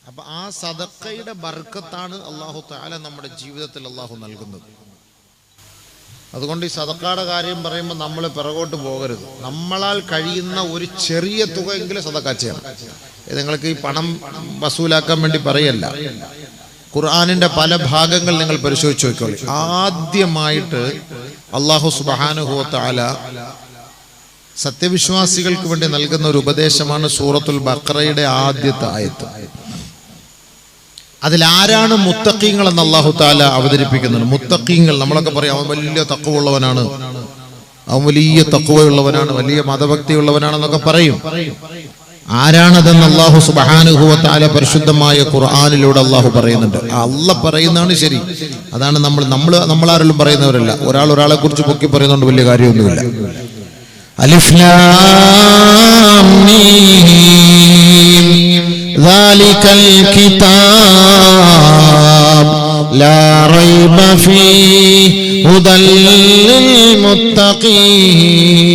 അപ്പൊ ആ സദഖയുടെ ബർക്കത്താണ് അല്ലാഹു തആല നമ്മുടെ ജീവിതത്തിൽ അല്ലാഹു നൽകുന്നത്. അതുകൊണ്ട് ഈ സദഖയുടെ കാര്യം പറയുമ്പോൾ നമ്മൾ പിറകോട്ട് പോകരുത്. നമ്മളാൽ കഴിയുന്ന ഒരു ചെറിയ തുകയെങ്കിലും സദഖ ചെയ്യണം. നിങ്ങൾക്ക് ഈ പണം വസൂലാക്കാൻ വേണ്ടി പറയല്ല. ഖുർആനിന്റെ പല ഭാഗങ്ങൾ നിങ്ങൾ പരിശോധിച്ച് നോക്കിക്കോളൂ. ആദ്യമായിട്ട് അല്ലാഹു സുബ്ഹാനഹു വ തആല സത്യവിശ്വാസികൾക്ക് വേണ്ടി നൽകുന്ന ഒരു ഉപദേശമാണ് സൂറത്തുൽ ബഖറയുടെ ആദ്യത്തെ ആയത്ത്. അതിലാരാണ് മുത്തഖീങ്ങൾ എന്ന് അല്ലാഹു തആല അവതരിപ്പിക്കുന്നുണ്ട്. മുത്തഖീങ്ങൾ നമ്മളൊക്കെ പറയും അവൻ വലിയ തഖ്വയുള്ളവനാണ്, അവൻ വലിയ തഖ്വയുള്ളവനാണ്, വലിയ മതഭക്തിയുള്ളവനാണെന്നൊക്കെ പറയും. ആരാണതെന്ന് അല്ലാഹു സുബ്ഹാനഹു വ തആല പരിശുദ്ധമായ ഖുർആനിലൂടെ അല്ലാഹു പറയുന്നുണ്ട്. അല്ലാഹ് പറയുന്നതാണ് ശരി. അതാണ് നമ്മളാരെങ്കിലും പറയുന്നവരല്ല. ഒരാളെ കുറിച്ച് പൊക്കി പറയുന്നതുകൊണ്ട് വലിയ കാര്യമൊന്നുമില്ല. അലിഫ് ലാം മീം ദാലികൽ കിതാബ് ലാ റൈബ ഫീഹി ഹുദൽ ലിൽ മുത്തഖീൻ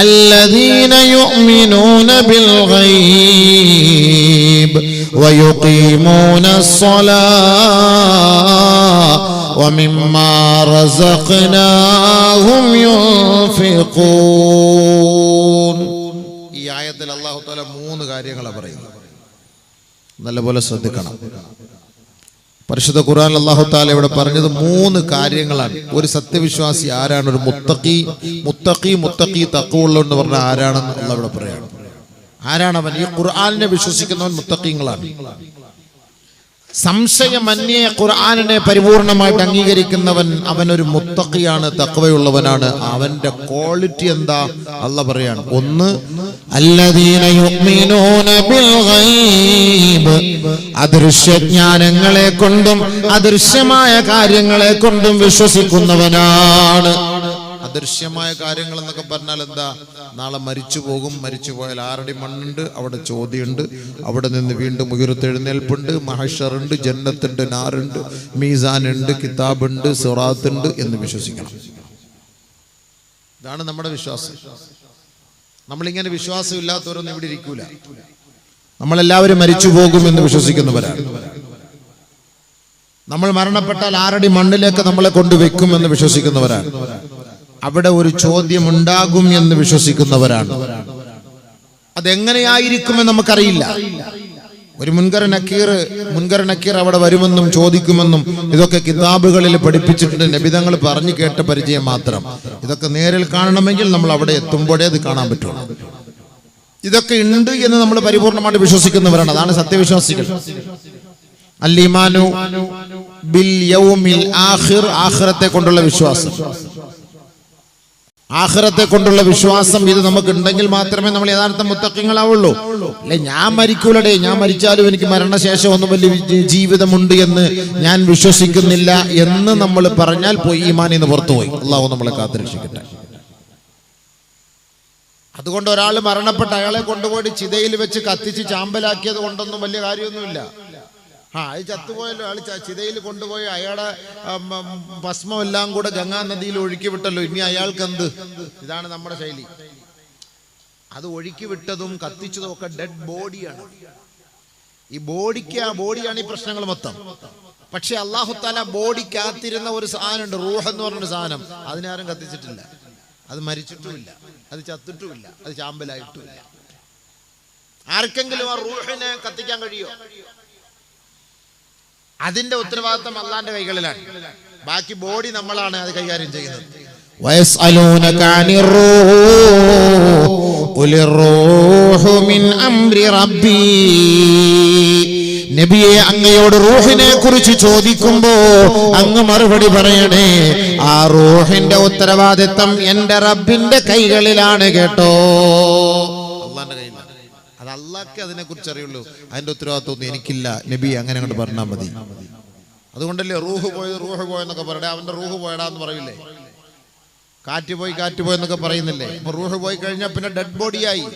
الذين يؤمنون بالغيب ويقيمون الصلاة ومما رزقناهم ينفقون. ഈ ആയത്തിൽ അല്ലാഹു തആല 3 കാര്യങ്ങളാണ് പറയുന്നത്. നല്ലപോലെ ശ്രദ്ധിക്കണം. പരിശുദ്ധ ഖുർആൻ അല്ലാഹു തആല ഇവിടെ പറഞ്ഞത് 3 കാര്യങ്ങളാണ്. ഒരു സത്യവിശ്വാസി ആരാണ്, ഒരു മുത്തഖി തഖ്വയുള്ളവൻ എന്ന് പറഞ്ഞാൽ ആരാണെന്ന് അല്ലാഹു ഇവിടെ പറയാണ്. ആരാണവൻ? ഈ ഖുർആനിനെ വിശ്വസിക്കുന്നവൻ മുത്തഖീങ്ങളാണ്. സംശയമന്യേ ഖുർആനിനെ പരിപൂർണമായിട്ട് അംഗീകരിക്കുന്നവൻ അവനൊരു മുത്തഖിയാണ്, തഖ്വയുള്ളവനാണ്. അവന്റെ ക്വാളിറ്റി എന്താ അല്ലാഹു പറയാണ്. 1, അല്ലദീന യുഅ്മിനൂന ബിൽ ഗൈബ്, അദൃശ്യജ്ഞാനങ്ങളെ കൊണ്ടും അദൃശ്യമായ കാര്യങ്ങളെ കൊണ്ടും വിശ്വസിക്കുന്നവനാണ്. അദൃശ്യമായ കാര്യങ്ങൾ എന്നൊക്കെ പറഞ്ഞാൽ എന്താ? നാളെ മരിച്ചു പോകും, മരിച്ചു പോയാൽ 6 അടി മണ്ണുണ്ട്, അവിടെ ചോദ്യമുണ്ട്, അവിടെ നിന്ന് വീണ്ടും ഉയർത്തെഴുന്നേൽപ്പുണ്ട്, മഹ്ശറുണ്ട്, ജന്നത്തുണ്ട്, നാറുണ്ട്, മീസാനുണ്ട്, കിതാബുണ്ട്, സിറാത്തുണ്ട് എന്ന് വിശ്വസിക്കണം. ഇതാണ് നമ്മുടെ വിശ്വാസം. നമ്മളിങ്ങനെ വിശ്വാസം ഇല്ലാത്തവരൊന്നും ഇവിടെ ഇരിക്കൂല. നമ്മളെല്ലാവരും മരിച്ചു പോകുമെന്ന് വിശ്വസിക്കുന്നവരാണ്. നമ്മൾ മരണപ്പെട്ടാൽ 6 അടി മണ്ണിലേക്ക് നമ്മളെ കൊണ്ടുവെക്കുമെന്ന് വിശ്വസിക്കുന്നവരാണ്. അവിടെ ഒരു ചോദ്യം ഉണ്ടാകും എന്ന് വിശ്വസിക്കുന്നവരാണ്. അതെങ്ങനെയായിരിക്കുമെന്ന് നമുക്കറിയില്ല. ഒരു മുൻകർ നക്കീർ അവിടെ വരുമെന്നും ചോദിക്കുമെന്നും ഇതൊക്കെ കിതാബുകളിൽ പഠിപ്പിച്ചിട്ടുണ്ട്. നബിതങ്ങൾ പറഞ്ഞു കേട്ട പരിചയം മാത്രം. ഇതൊക്കെ നേരിൽ കാണണമെങ്കിൽ നമ്മൾ അവിടെ എത്തുമ്പോഴേ അത് കാണാൻ പറ്റുള്ളൂ. ഇതൊക്കെ ഉണ്ട് എന്ന് നമ്മൾ പരിപൂർണമായിട്ട് വിശ്വസിക്കുന്നവരാണ്. അതാണ് സത്യവിശ്വാസികൾ. അൽ-ഈമാനു ബിൽ യൗമിൽ ആഖിർ, ആഖിറത്തെ കൊണ്ടുള്ള വിശ്വാസം. ആഖിറത്തെ കൊണ്ടുള്ള വിശ്വാസം ഇത് നമുക്ക് ഉണ്ടെങ്കിൽ മാത്രമേ നമ്മൾ യഥാർത്ഥ മുത്തഖീങ്ങളാവുള്ളൂ. അല്ലെ, ഞാൻ മരിക്കൂലടേ, ഞാൻ മരിച്ചാലും എനിക്ക് മരണശേഷം ഒന്നും വലിയ ജീവിതമുണ്ട് എന്ന് ഞാൻ വിശ്വസിക്കുന്നില്ല എന്ന് നമ്മൾ പറഞ്ഞാൽ പോയി ഈമാനിൽ നിന്ന് പുറത്തുപോയി. അല്ലാഹു നമ്മളെ കാത്തുരക്ഷിക്കട്ടെ. അതുകൊണ്ട് ഒരാൾ മരണപ്പെട്ട് അയാളെ കൊണ്ടുപോയി ചിതയിൽ വെച്ച് കത്തിച്ച് ചാമ്പലാക്കിയത് കൊണ്ടൊന്നും വലിയ കാര്യമൊന്നുമില്ല. അത് ചത്തുപോയല്ലോ, അയാൾ ചിതയിൽ കൊണ്ടുപോയി അയാളുടെ ഭസ്മം എല്ലാം കൂടെ ഗംഗാ നദിയിൽ ഒഴുക്കി വിട്ടല്ലോ. ഇനി അയാൾക്ക് എന്ത്? ഇതാണ് നമ്മുടെ ശൈലി. അത് ഒഴുക്കി വിട്ടതും കത്തിച്ചതും ഒക്കെ ഡെഡ് ബോഡിയാണ്. ഈ ബോഡിയാണ് ഈ പ്രശ്നങ്ങൾ മൊത്തം. പക്ഷെ അല്ലാഹു തആല ബോഡിക്കകത്തിരുന്ന ഒരു സാധനമുണ്ട്, റൂഹ് എന്ന് പറഞ്ഞൊരു സാധനം. അതിനാരും കത്തിച്ചിട്ടില്ല. അത് മരിച്ചിട്ടുമില്ല, അത് ചത്തിട്ടുമില്ല, അത് ചാമ്പലായിട്ടുമില്ല. ആർക്കെങ്കിലും ആ റൂഹിനെ കത്തിക്കാൻ കഴിയോ? അതിന്റെ ഉത്തരവാദിത്തം അല്ലാഹുവിന്റെ കൈകളിലാണ്. ബാക്കി ബോഡി നമ്മളാണ് അത് കൈകാര്യം ചെയ്യുന്നത്. വയസ്അലൂനക അനിർ റൂഹ് ഖുലിർ റൂഹു മിൻ അംരി റബ്ബി. നബിയെ, അങ്ങയോട് റൂഹിനെ കുറിച്ച് ചോദിക്കുമ്പോ അങ്ങ് മറുപടി പറയണേ, ആ റൂഹിന്റെ ഉത്തരവാദിത്തം എന്റെ റബ്ബിന്റെ കൈകളിലാണ് കേട്ടോ. അല്ലാഹുവിന്റെ കയ്യിലാണ്. അത് അല്ലാഹ്ക്ക് അതിനെ കുറിച്ച് അറിയുള്ളൂ. അതിന്റെ ഉത്തരവാദിത്വം എനിക്കില്ല. നബി അങ്ങനെ അങ്ങോട്ട് പറഞ്ഞാൽ മതി. അതുകൊണ്ടല്ലേ റൂഹ് പോയെന്നൊക്കെ പറയട്ടെ. അവന്റെ റൂഹ് പോയടാന്ന് പറയില്ലേ? കാറ്റ് പോയി എന്നൊക്കെ പറയുന്നില്ലേ? അപ്പൊ റൂഹ് പോയി കഴിഞ്ഞാൽ പിന്നെ ഡെഡ് ബോഡിയായി,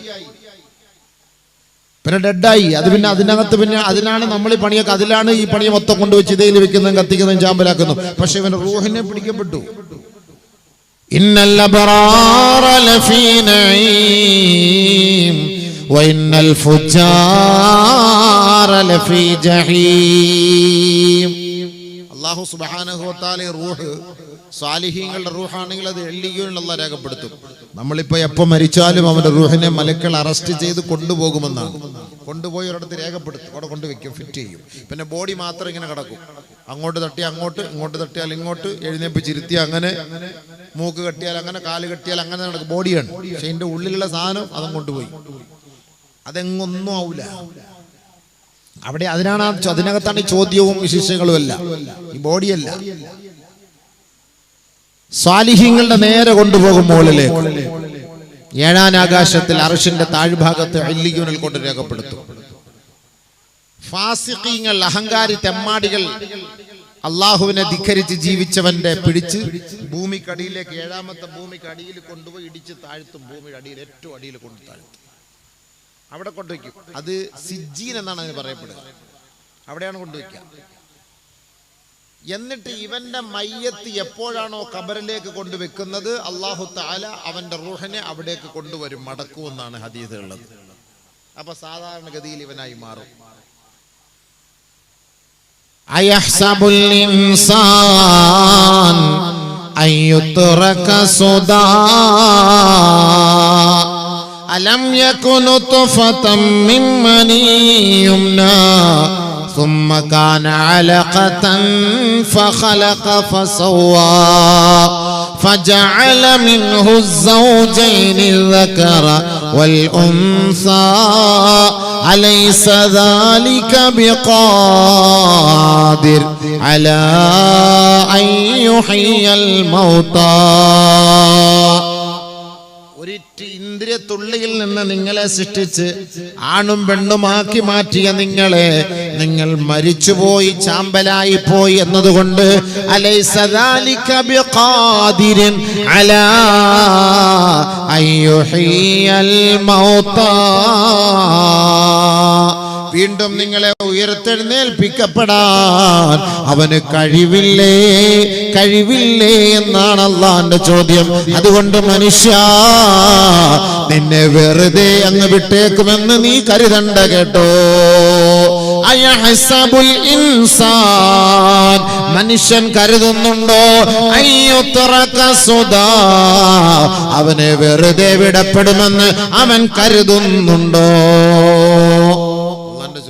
പിന്നെ ഡെഡായി. അത് പിന്നെ അതിനകത്ത് പിന്നെ അതിനാണ് നമ്മൾ ഈ പണിയൊക്കെ, അതിലാണ് ഈ പണി മൊത്തം കൊണ്ടുപോയി ചിതയിൽ വെക്കുന്നതും കത്തിക്കുന്നതും ചാമ്പലാക്കുന്നു. പക്ഷെ ഇവന്റെ റൂഹിനെ പിടിക്കപ്പെട്ടു. ഇന്നൽ അബ്റാറ ലഫീ നഈം വഇന്നൽ ഫുജ്ജാറ ലഫീ ജഹീം. അല്ലാഹു സുബ്ഹാനഹു വ തആല റൂഹ് സാലിഹീങ്ങളുടെ റൂഹാണെങ്കിൽ അത് എല്ലിയൂനിൽ അല്ലാഹു രേഖപ്പെടുത്തും. നമ്മളിപ്പോൾ എപ്പോൾ മരിച്ചാലും അവന്റെ റൂഹിനെ മലക്കുകൾ അറസ്റ്റ് ചെയ്ത് കൊണ്ടുപോകുമെന്നാണ്. കൊണ്ടുപോയി ഒരിടത്ത് രേഖപ്പെടുത്തും, അവിടെ കൊണ്ടുവയ്ക്കും, ഫിറ്റ് ചെയ്യും. പിന്നെ ബോഡി മാത്രം ഇങ്ങനെ കിടക്കും. അങ്ങോട്ട് തട്ടിയാൽ അങ്ങോട്ട്, ഇങ്ങോട്ട് തട്ടിയാൽ ഇങ്ങോട്ട്, എഴുന്നേപ്പിച്ചിരുത്തി അങ്ങനെ, മൂക്ക് കെട്ടിയാൽ അങ്ങനെ, കാല് കെട്ടിയാൽ അങ്ങനെ നടക്കും. ബോഡിയാണ്. പക്ഷെ അതിന്റെ ഉള്ളിലുള്ള സാധനം അതും കൊണ്ടുപോയി. അതെങ്ങൊന്നും ആവൂല അവിടെ. അതിനകത്താണ് ഈ ചോദ്യവും വിശേഷങ്ങളും എല്ലാം. ഈ ബോഡിയല്ല. സ്വാലിഹീങ്ങളുടെ നേരെ കൊണ്ടുപോകും മുകളിലേക്ക്. ഏഴാം ആകാശത്തിൽ അർശിന്റെ താഴ്ഭാഗത്ത് ഇല്ലിയൂനിൽ കൊണ്ട് രേഖപ്പെടുത്തും. ഫാസിഖീങ്ങൾ, അഹങ്കാരി തെമ്മാടികൾ, അള്ളാഹുവിനെ ധിക്കരിച്ച് ജീവിച്ചവന്റെ പിടിച്ച് ഭൂമിക്കടിയിലേക്ക്, ഏഴാമത്തെ ഭൂമിക്കടിയിൽ കൊണ്ടുപോയി ഇടിച്ച് താഴ്ത്തും. ഭൂമിയുടെ അടിയിൽ, ഏറ്റവും അടിയിൽ കൊണ്ട് താഴ്ത്തും. അവിടെ കൊണ്ടുവയ്ക്കും. അത് സിജ്ജീൻ എന്നാണ് അതിന് പറയപ്പെടുക. അവിടെയാണ് കൊണ്ടുവയ്ക്കുക. എന്നിട്ട് ഇവന്റെ മയ്യത്ത് എപ്പോഴാണോ ഖബറിലേക്ക് കൊണ്ടുവെക്കുന്നത്, അല്ലാഹു തആല അവന്റെ റൂഹിനെ അവിടേക്ക് കൊണ്ടുവരും, മടക്കുമെന്നാണ് ഹദീസുള്ളത്. അപ്പൊ സാധാരണഗതിയിൽ ഇവനായി മാറും. അയഹ്സബുൽ ഇൻസാൻ അയ്യുത്രക സുദാ അലം യകുൻ തുഫതം മിൻ മനിയുംനാ ثم كان علقة فخلق فسوى فجعل منه الزوجين الذكر والأنثى أليس ذلك بقادر على أن يحيي الموتى. ഇന്ദ്രിയത്തുള്ളിയിൽ നിന്ന് നിങ്ങളെ സൃഷ്ടിച്ച് ആണും പെണ്ണുമാക്കി മാറ്റിയ നിങ്ങൾ മരിച്ചുപോയി, ചാമ്പലായി പോയി എന്നതുകൊണ്ട് അലൈസ ദാലിക ബിഖാദിരിൻ അലാ അയ്യുഹിയൽ മൗതാ. വീണ്ടും നിങ്ങളെ ഉയർത്തെഴുന്നേൽപ്പിക്കപ്പെടാൻ അവന് കഴിവില്ലേ എന്നാണ് അള്ളാന്റെ ചോദ്യം. അതുകൊണ്ട് മനുഷ്യ, നിന്നെ വെറുതെ അങ്ങ് വിട്ടേക്കുമെന്ന് നീ കരുതണ്ട കേട്ടോ. അയഹ്സബുൽ ഇൻസാൻ, മനുഷ്യൻ കരുതുന്നുണ്ടോ, അയ്യുത്രക സുദാ, അവനെ വെറുതെ വിടപ്പെടുമെന്ന് അവൻ കരുതുന്നുണ്ടോ?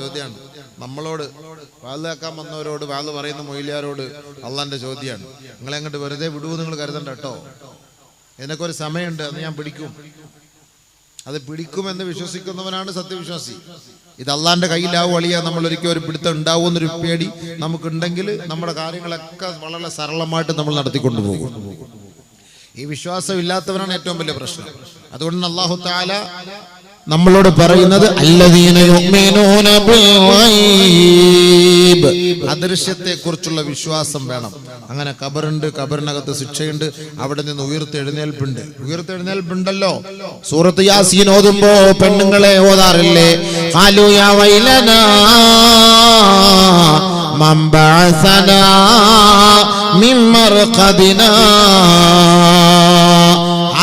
ചോദ്യമാണ് നമ്മളോട്, വാള് കേൾക്കാൻ വന്നവരോട്, വാള് പറയുന്ന മൊയ്ലിയാരോട് അള്ളാന്റെ ചോദ്യമാണ്. നിങ്ങളെ അങ്ങോട്ട് വെറുതെ വിടുവോ നിങ്ങൾ കരുതണ്ട കേട്ടോ. ഇതിനൊക്കെ ഒരു സമയമുണ്ട്, അന്ന് ഞാൻ പിടിക്കും. അത് പിടിക്കുമെന്ന് വിശ്വസിക്കുന്നവനാണ് സത്യവിശ്വാസി. ഇത് അള്ളാന്റെ കയ്യിലാവും അളിയാ. നമ്മൾ ഒരിക്കലും ഒരു പിടുത്തം ഉണ്ടാവുമെന്നൊരു പേടി നമുക്കുണ്ടെങ്കിൽ നമ്മുടെ കാര്യങ്ങളൊക്കെ വളരെ സരളമായിട്ട് നമ്മൾ നടത്തിക്കൊണ്ടുപോകും. ഈ വിശ്വാസം ഇല്ലാത്തവരാണ് ഏറ്റവും വലിയ പ്രശ്നം. അതുകൊണ്ട് അല്ലാഹു തആല നമ്മളോട് പറയുന്നത് അല്ലദീന യുഅ്മിനൂന ബിൽ ഗൈബ്, അദൃശ്യത്തെ കുറിച്ചുള്ള വിശ്വാസം വേണം. അങ്ങനെ ഖബറുണ്ട്, ഖബറിനകത്ത് ശിക്ഷയുണ്ട്, അവിടെ നിന്ന് ഉയർത്തെഴുന്നേൽപ്പുണ്ടല്ലോ. സൂറത്ത് യാസീൻ ഓതുമ്പോ പെണ്ണുങ്ങളെ ഓതാറില്ലേ, ഖാലു യാ വൈലനാ മൻ ബഅസനാ മിൻ മർഖദിനാ,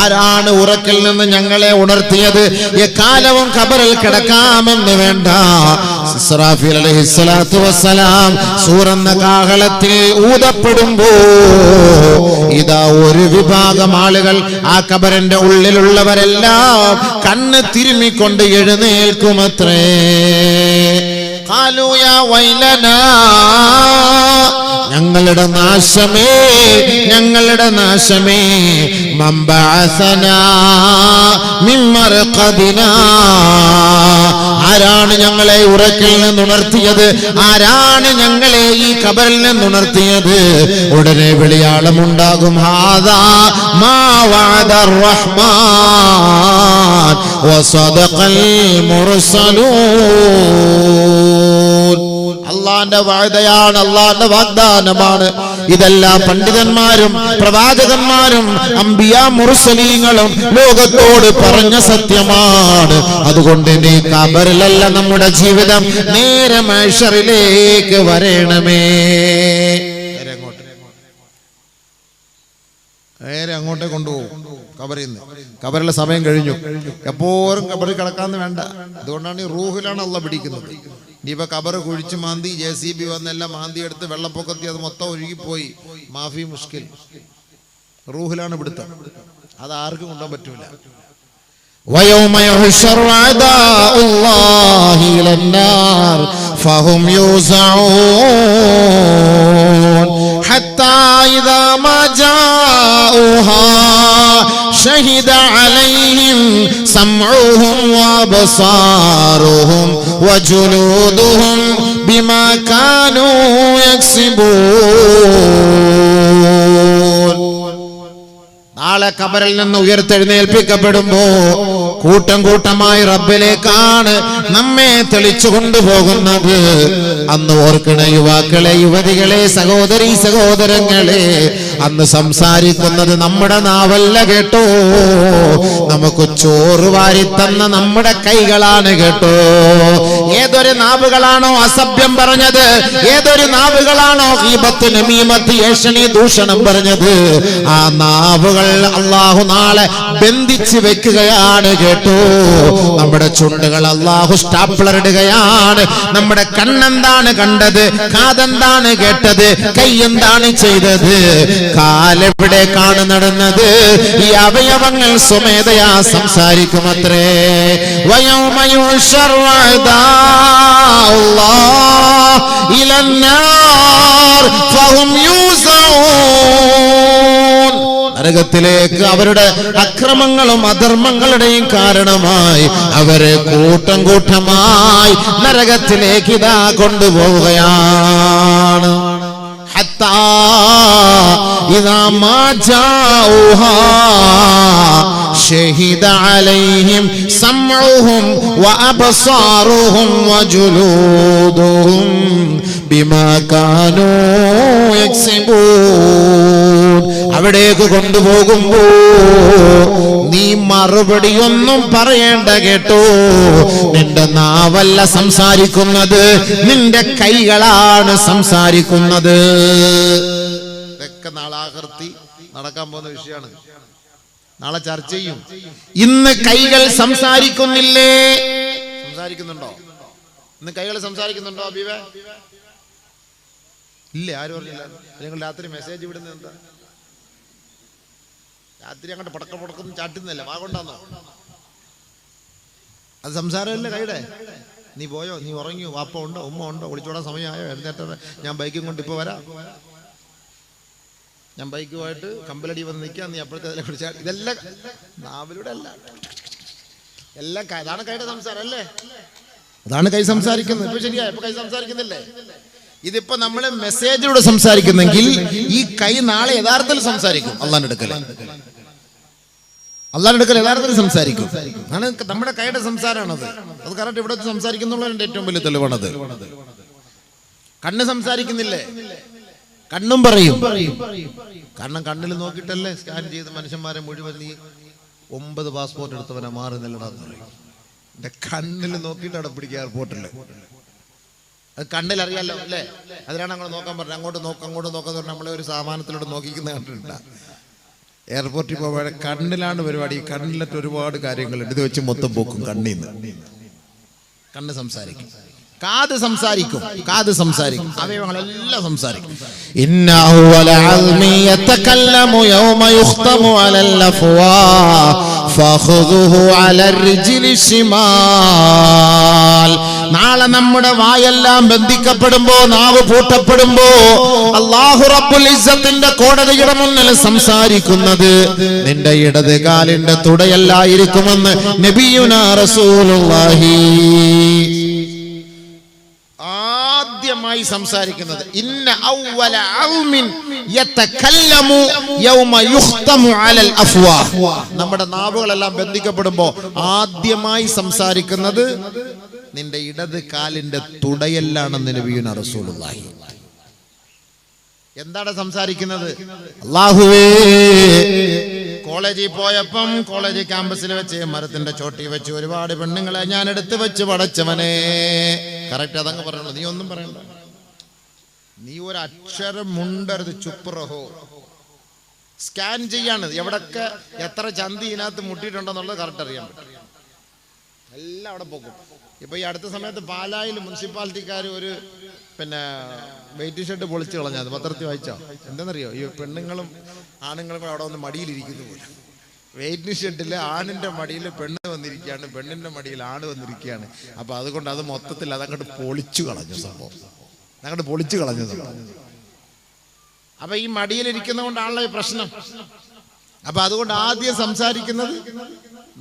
ആരാണ് ഉറക്കിൽ നിന്ന് ഞങ്ങളെ ഉണർത്തിയത്? എക്കാലവും ഖബറിൽ കിടക്കാമെന്ന് വേണ്ട. ഇസ്രാഫീൽ അലൈഹിസ്സലാത്തു വസ്സലാം സൂറന്ന കാഹളത്തിൽ ഊതപ്പെടുമ്പോ ഇതാ ഒരു വിഭാഗം ആളുകൾ, ആ ഖബറിന്റെ ഉള്ളിലുള്ളവരെല്ലാം കണ്ണ് തിരുമ്മിക്കൊണ്ട് എഴുന്നേൽക്കുമത്രേ. ഖാലൂ യാ വൈലനാ, ഞങ്ങളുടെ നാശമേ, ഞങ്ങളുടെ നാശമേ, മൻ ബഅസനാ മിൻ മർഖദിനാ, ആരാണ് ഞങ്ങളെ ഉറക്കിൽ നിന്നുണർത്തിയത്? ആരാണ് ഞങ്ങളെ ഈ ഖബറിൽ നിന്നുണർത്തിയത്? ഉടനെ വിളിയാളമുണ്ടാകും, ഹാദാ മാ വഅദർ റഹ്മാൻ വസദഖൽ മുർസലൂൻ. അള്ളാന്റെ വാഗ്ദയാണ്, അള്ളാന്റെ വാഗ്ദാനമാണ്. ഇതെല്ലാം പണ്ഡിതന്മാരും പ്രവാചകന്മാരും അംബിയാ മുർസലീങ്ങളും ലോകത്തോട് പറഞ്ഞ സത്യമാണ്. അതുകൊണ്ട് നീ ഖബറിലല്ല നമ്മുടെ ജീവിതം, നേരെ മഹ്ശറിലേക്ക് വരണമേ. നേരെ അങ്ങോട്ടേ കൊണ്ടുപോകും. ഖബറിൽ നിന്ന്, ഖബറിലെ സമയം കഴിഞ്ഞു, എപ്പോഴും ഖബറിൽ കിടക്കാന്ന് വേണ്ട. അതുകൊണ്ടാണ് ഈ റൂഹിലാണ് അള്ളാഹ് പിടിക്കുന്നത്. ഇനിയിപ്പോൾ കബറ് കുഴിച്ച് മാന്തി JCB വന്നെല്ലാം മാന്തി എടുത്ത് വെള്ളപ്പൊക്കത്തി അത് മൊത്തം ഒഴുകിപ്പോയി. മാഫി മുഷ്കിൽ, റൂഹിലാണ് പിടുത്തം. അത് ആർക്കും കൊണ്ടുപോകാൻ പറ്റൂല. ويوم يحشر أعداء الله إلى النار فهم يوزعون حتى إذا ما جاءوها شهد عليهم سمعهم وأبصارهم وجلودهم بما كانوا يكسبون. നാളെ ഖബറിൽ നിന്ന് ഉയർത്തെഴുന്നേൽപ്പിക്കപ്പെടുമ്പോ കൂട്ടം കൂട്ടമായി റബ്ബിലേക്കാണ് നമ്മെ തെളിച്ചു കൊണ്ടുപോകുന്നത്. അന്ന് ഓർക്കണ യുവാക്കളെ, യുവതികളെ, സഹോദരീ സഹോദരങ്ങളെ, അന്ന് സംസാരിക്കുന്നത് നമ്മുടെ നാവല്ല കേട്ടോ, നമുക്ക് ചോറ് വാരിത്തന്ന നമ്മുടെ കൈകളാണ് കേട്ടോ. ഏതൊരു നാവുകളാണോ അസഭ്യം പറഞ്ഞത്, ഏതൊരു നാവുകളാണോ ഗീബത്ത്, നമീമത്ത്, ഏഷണി, ദൂഷണം പറഞ്ഞത്, ആ നാവുകൾ അല്ലാഹു നാളെ ബന്ധിച്ച് വെക്കുകയാണ് കേട്ടോ. നമ്മുടെ ചുണ്ടുകൾ അല്ലാഹു സ്റ്റാപ്ലർ ഇടുകയാണ്. നമ്മുടെ കണ്ണെന്താണ് കണ്ടത്, കാതെന്താണ് കേട്ടത്, കൈ എന്താണ് ചെയ്തത്, കാലെവിടേക്കാണ് നടന്നത്, ഈ അവയവങ്ങൾ സ്വമേധയാ സംസാരിക്കുമത്രേ. വയൗമ യുഹ്ശറു അഅദാഉല്ലാഹി ഇലന്നാർ ഫഹും യൂസഊൻ. നരകത്തിലേക്ക് അവരുടെ അക്രമങ്ങളും അധർമ്മങ്ങളുടെയും കാരണമായി അവരെ കൂട്ടം കൂട്ടമായി നരകത്തിലേക്ക് ഇതാ കൊണ്ടുപോവുകയാണ്. حتى إذا ما جاءوها شهد عليهم سمعهم وأبصارهم وجلودهم بما كانوا يكسبون. അവിടേക്ക് കൊണ്ടുപോകുമ്പോ നീ മറുപടിയൊന്നും പറയേണ്ട കേട്ടോ. നിന്റെ നാവല്ല സംസാരിക്കുന്നത്, നിന്റെ കൈകളാണ് സംസാരിക്കുന്നത്. ഇതൊക്കെ നാളെ ആഖിറത്തിൽ നടക്കാൻ പോകുന്ന വിഷയമാണ്, നാളെ ചർച്ച ചെയ്യും. ഇന്ന് കൈകൾ സംസാരിക്കുന്നില്ലേ? സംസാരിക്കുന്നുണ്ടോ? ഇന്ന് കൈകൾ സംസാരിക്കുന്നുണ്ടോ അബീബേ? ഇല്ല, ആരും പറഞ്ഞില്ല. നിങ്ങൾ രാത്രി മെസ്സേജ് വിടുന്നത് എന്താ? രാത്രി അങ്ങോട്ട് പടക്കം ചാട്ടുന്നില്ല, വാഗൊണ്ടാന്നോ? അത് സംസാരമല്ലേ കൈയുടെ? നീ പോയോ, നീ ഉറങ്ങിയോ, വാപ്പ ഉണ്ടോ, ഉമ്മ ഉണ്ടോ, വിളിച്ചോടാൻ സമയമായോ, എഴുന്നേറ്റത്, ഞാൻ ബൈക്കും കൊണ്ട് ഇപ്പോൾ വരാം, ഞാൻ ബൈക്കുമായിട്ട് കമ്പലടി വന്ന് നിൽക്കാം, നീ അപ്പോഴത്തെ അതിനെ വിളിച്ചാൽ, ഇതെല്ലാം നാവിലൂടെ അല്ല, എല്ലാം അതാണ് കൈയുടെ സംസാരം അല്ലേ? അതാണ് കൈ സംസാരിക്കുന്നത്. ഇപ്പൊ ശരിയാ, ഇപ്പൊ കൈ സംസാരിക്കുന്നില്ലേ? ഇതിപ്പോ നമ്മള് മെസ്സേജിലൂടെ സംസാരിക്കുന്നെങ്കിൽ ഈ കൈ നാളെ യഥാർത്ഥത്തിൽ സംസാരിക്കും. അള്ളാന്റെ അടുക്കൽ യഥാർത്ഥത്തിൽ സംസാരിക്കും. ആണ് നമ്മുടെ കൈയുടെ സംസാരമാണത്. അത് കറക്റ്റ് ഇവിടെ സംസാരിക്കുന്നുള്ളതിന്റെ ഏറ്റവും വലിയ തെളിവാണത്. കണ്ണ് സംസാരിക്കുന്നില്ലേ? കണ്ണും പറയും. കാരണം കണ്ണിൽ നോക്കിയിട്ടല്ലേ സ്കാൻ ചെയ്ത് മനുഷ്യന്മാരെ മുഴുവൻ നീ 9 പാസ്പോർട്ട് എടുത്തവനെ മാറി നില്ലടാന്ന് പറയും. എന്റെ കണ്ണിൽ നോക്കിയിട്ട് അവിടെ പിടിക്കുക എയർപോർട്ടില്. അത് കണ്ണിൽ അറിയാലോ അല്ലേ? അതിനാണ് അങ്ങനെ നോക്കാൻ പറഞ്ഞത്. അങ്ങോട്ട് നോക്കാന്ന് പറഞ്ഞാൽ നമ്മളെ ഒരു സാമാനത്തിലൂടെ നോക്കിക്കുന്ന കണ്ടിട്ടുണ്ട. എയർപോർട്ടിൽ പോകാൻ കണ്ണിലാണ് പരിപാടി. കണ്ണിലിട്ട് ഒരുപാട് കാര്യങ്ങളുണ്ട്. ഇത് വെച്ച് മൊത്തം പോക്കും കണ്ണീന്ന്. കണ്ണ് സംസാരിക്കും, കാത് സംസാരിക്കും, അവയവങ്ങളെല്ലാം സംസാരിക്കും. ഇന്ന അവ്വല അൽമി യതകല്ലമു യൗമ യുഖ്തമു അലൽ അഫ്വാഹ് ഫഖുദുഹു അലർ റിജ്ലി ശിമാൽ. നാളെ നമ്മുടെ വായെല്ലാം ബന്ധിക്കപ്പെടുമ്പോ, നാവ് പൂട്ടപ്പെടുമ്പോ അല്ലാഹു റബ്ബുൽ ഇസ്സത്തിന്റെ കോടതിയുടെ മുന്നിൽ സംസാരിക്കുന്നത് നിന്റെ ഇടത് കാലിന്റെ തുടയല്ലായിരിക്കുമെന്ന് നബിയുനാ റസൂലുള്ളാഹി. ആദ്യമായി സംസാരിക്കുന്നത് ഇന്ന അവ്വല അൽമിൻ യതകല്ലമു യൗമ യുഖ്തമു അലൽ അഫ്വാഹ്. നമ്മുടെ നാവുകളെല്ലാം ബന്ധിക്കപ്പെടുമ്പോ ആദ്യമായി സംസാരിക്കുന്നത് നിന്റെ ഇടത് കാലിന്റെ തുടയല്ലാണെന്ന് നബിയുനാ റസൂലുള്ളാഹി. എന്താണ് സംസാരിക്കുന്നത്? അല്ലാഹുവേ, കോളേജിൽ പോയപ്പം കോളേജ് ക്യാമ്പസിൽ വെച്ച് മരത്തിന്റെ ചോട്ടി വെച്ച് ഒരുപാട് പെണ്ണുങ്ങളെ ഞാൻ എടുത്ത് വെച്ച് പടച്ചവനെ. കറക്റ്റ് അതങ്ങ് പറയണോ? നീ ഒന്നും പറയണ്ട, നീ ഒരു അക്ഷരം മുണ്ടരുത്. ചുപ്പ് റഹോ. സ്കാൻ ചെയ്യാണ് എവിടൊക്കെ എത്ര ചന്തി ഇതിനകത്ത് മുട്ടിയിട്ടുണ്ടെന്നുള്ളത് കറക്റ്റ് അറിയാൻ പറ്റും. എല്ലാം അവിടെ പോകും. ഇപ്പൊ ഈ അടുത്ത സമയത്ത് പാലായിൽ മുനിസിപ്പാലിറ്റിക്കാർ ഒരു പിന്നെ വെയിറ്റ് ഷെഡ് പൊളിച്ചു കളഞ്ഞത് പത്രത്തിൽ വായിച്ചോ? എന്താണെന്നറിയോ? ഈ പെണ്ണുങ്ങളും ആണുങ്ങളും കൂടെ അവിടെ വന്ന് മടിയിലിരിക്കുന്നു പോലെ. വെയിറ്റ് ഷെഡിൽ ആണിന്റെ മടിയിൽ പെണ്ണ് വന്നിരിക്കുകയാണ്, പെണ്ണിന്റെ മടിയിൽ ആണ് വന്നിരിക്കുകയാണ്. അപ്പൊ അതുകൊണ്ട് അത് മൊത്തത്തിൽ അതങ്ങോട്ട് പൊളിച്ചു കളഞ്ഞു സംഭവം, അങ്ങോട്ട് പൊളിച്ചു കളഞ്ഞു സംഭവം. അപ്പൊ ഈ മടിയിലിരിക്കുന്ന കൊണ്ടാണല്ലോ ഈ പ്രശ്നം. അപ്പൊ അതുകൊണ്ട് ആദ്യം സംസാരിക്കുന്നത്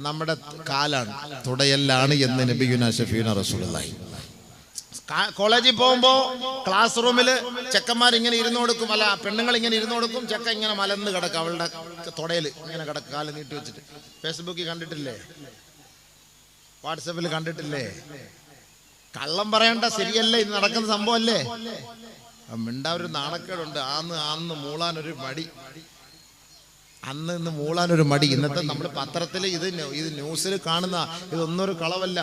നമ്മുടെ കാലാണ്, തുടയല്ലാണ് എന്ന് നബിയുനാ ഷഫീന റസൂലുള്ളാഹി. കോളേജിൽ പോകുമ്പോ ക്ലാസ് റൂമിൽ ചെക്കന്മാർ ഇങ്ങനെ ഇരുന്ന് കൊടുക്കും, അല്ല പെണ്ണുങ്ങൾ ഇങ്ങനെ ഇരുന്ന് കൊടുക്കും, ചെക്ക ഇങ്ങനെ മലന്ന് കിടക്കും, അവളുടെ തുടയിൽ ഇങ്ങനെ കിടക്കും, കാല് നീട്ടി വെച്ചിട്ട്. ഫേസ്ബുക്കിൽ കണ്ടിട്ടില്ലേ? വാട്സപ്പിൽ കണ്ടിട്ടില്ലേ? കള്ളം പറയണ്ട, ശരിയല്ല, ഇത് നടക്കുന്ന സംഭവമല്ലേ? മിണ്ടാ ഒരു നാണക്കേടുണ്ട്. അന്ന് മൂളാനൊരു മടി, ഇന്ന് മൂളാനൊരു മടി. ഇന്നത്തെ നമ്മൾ പത്രത്തിൽ ഇത് ന്യൂസിൽ കാണുന്ന ഇതൊന്നും ഒരു കളവല്ല.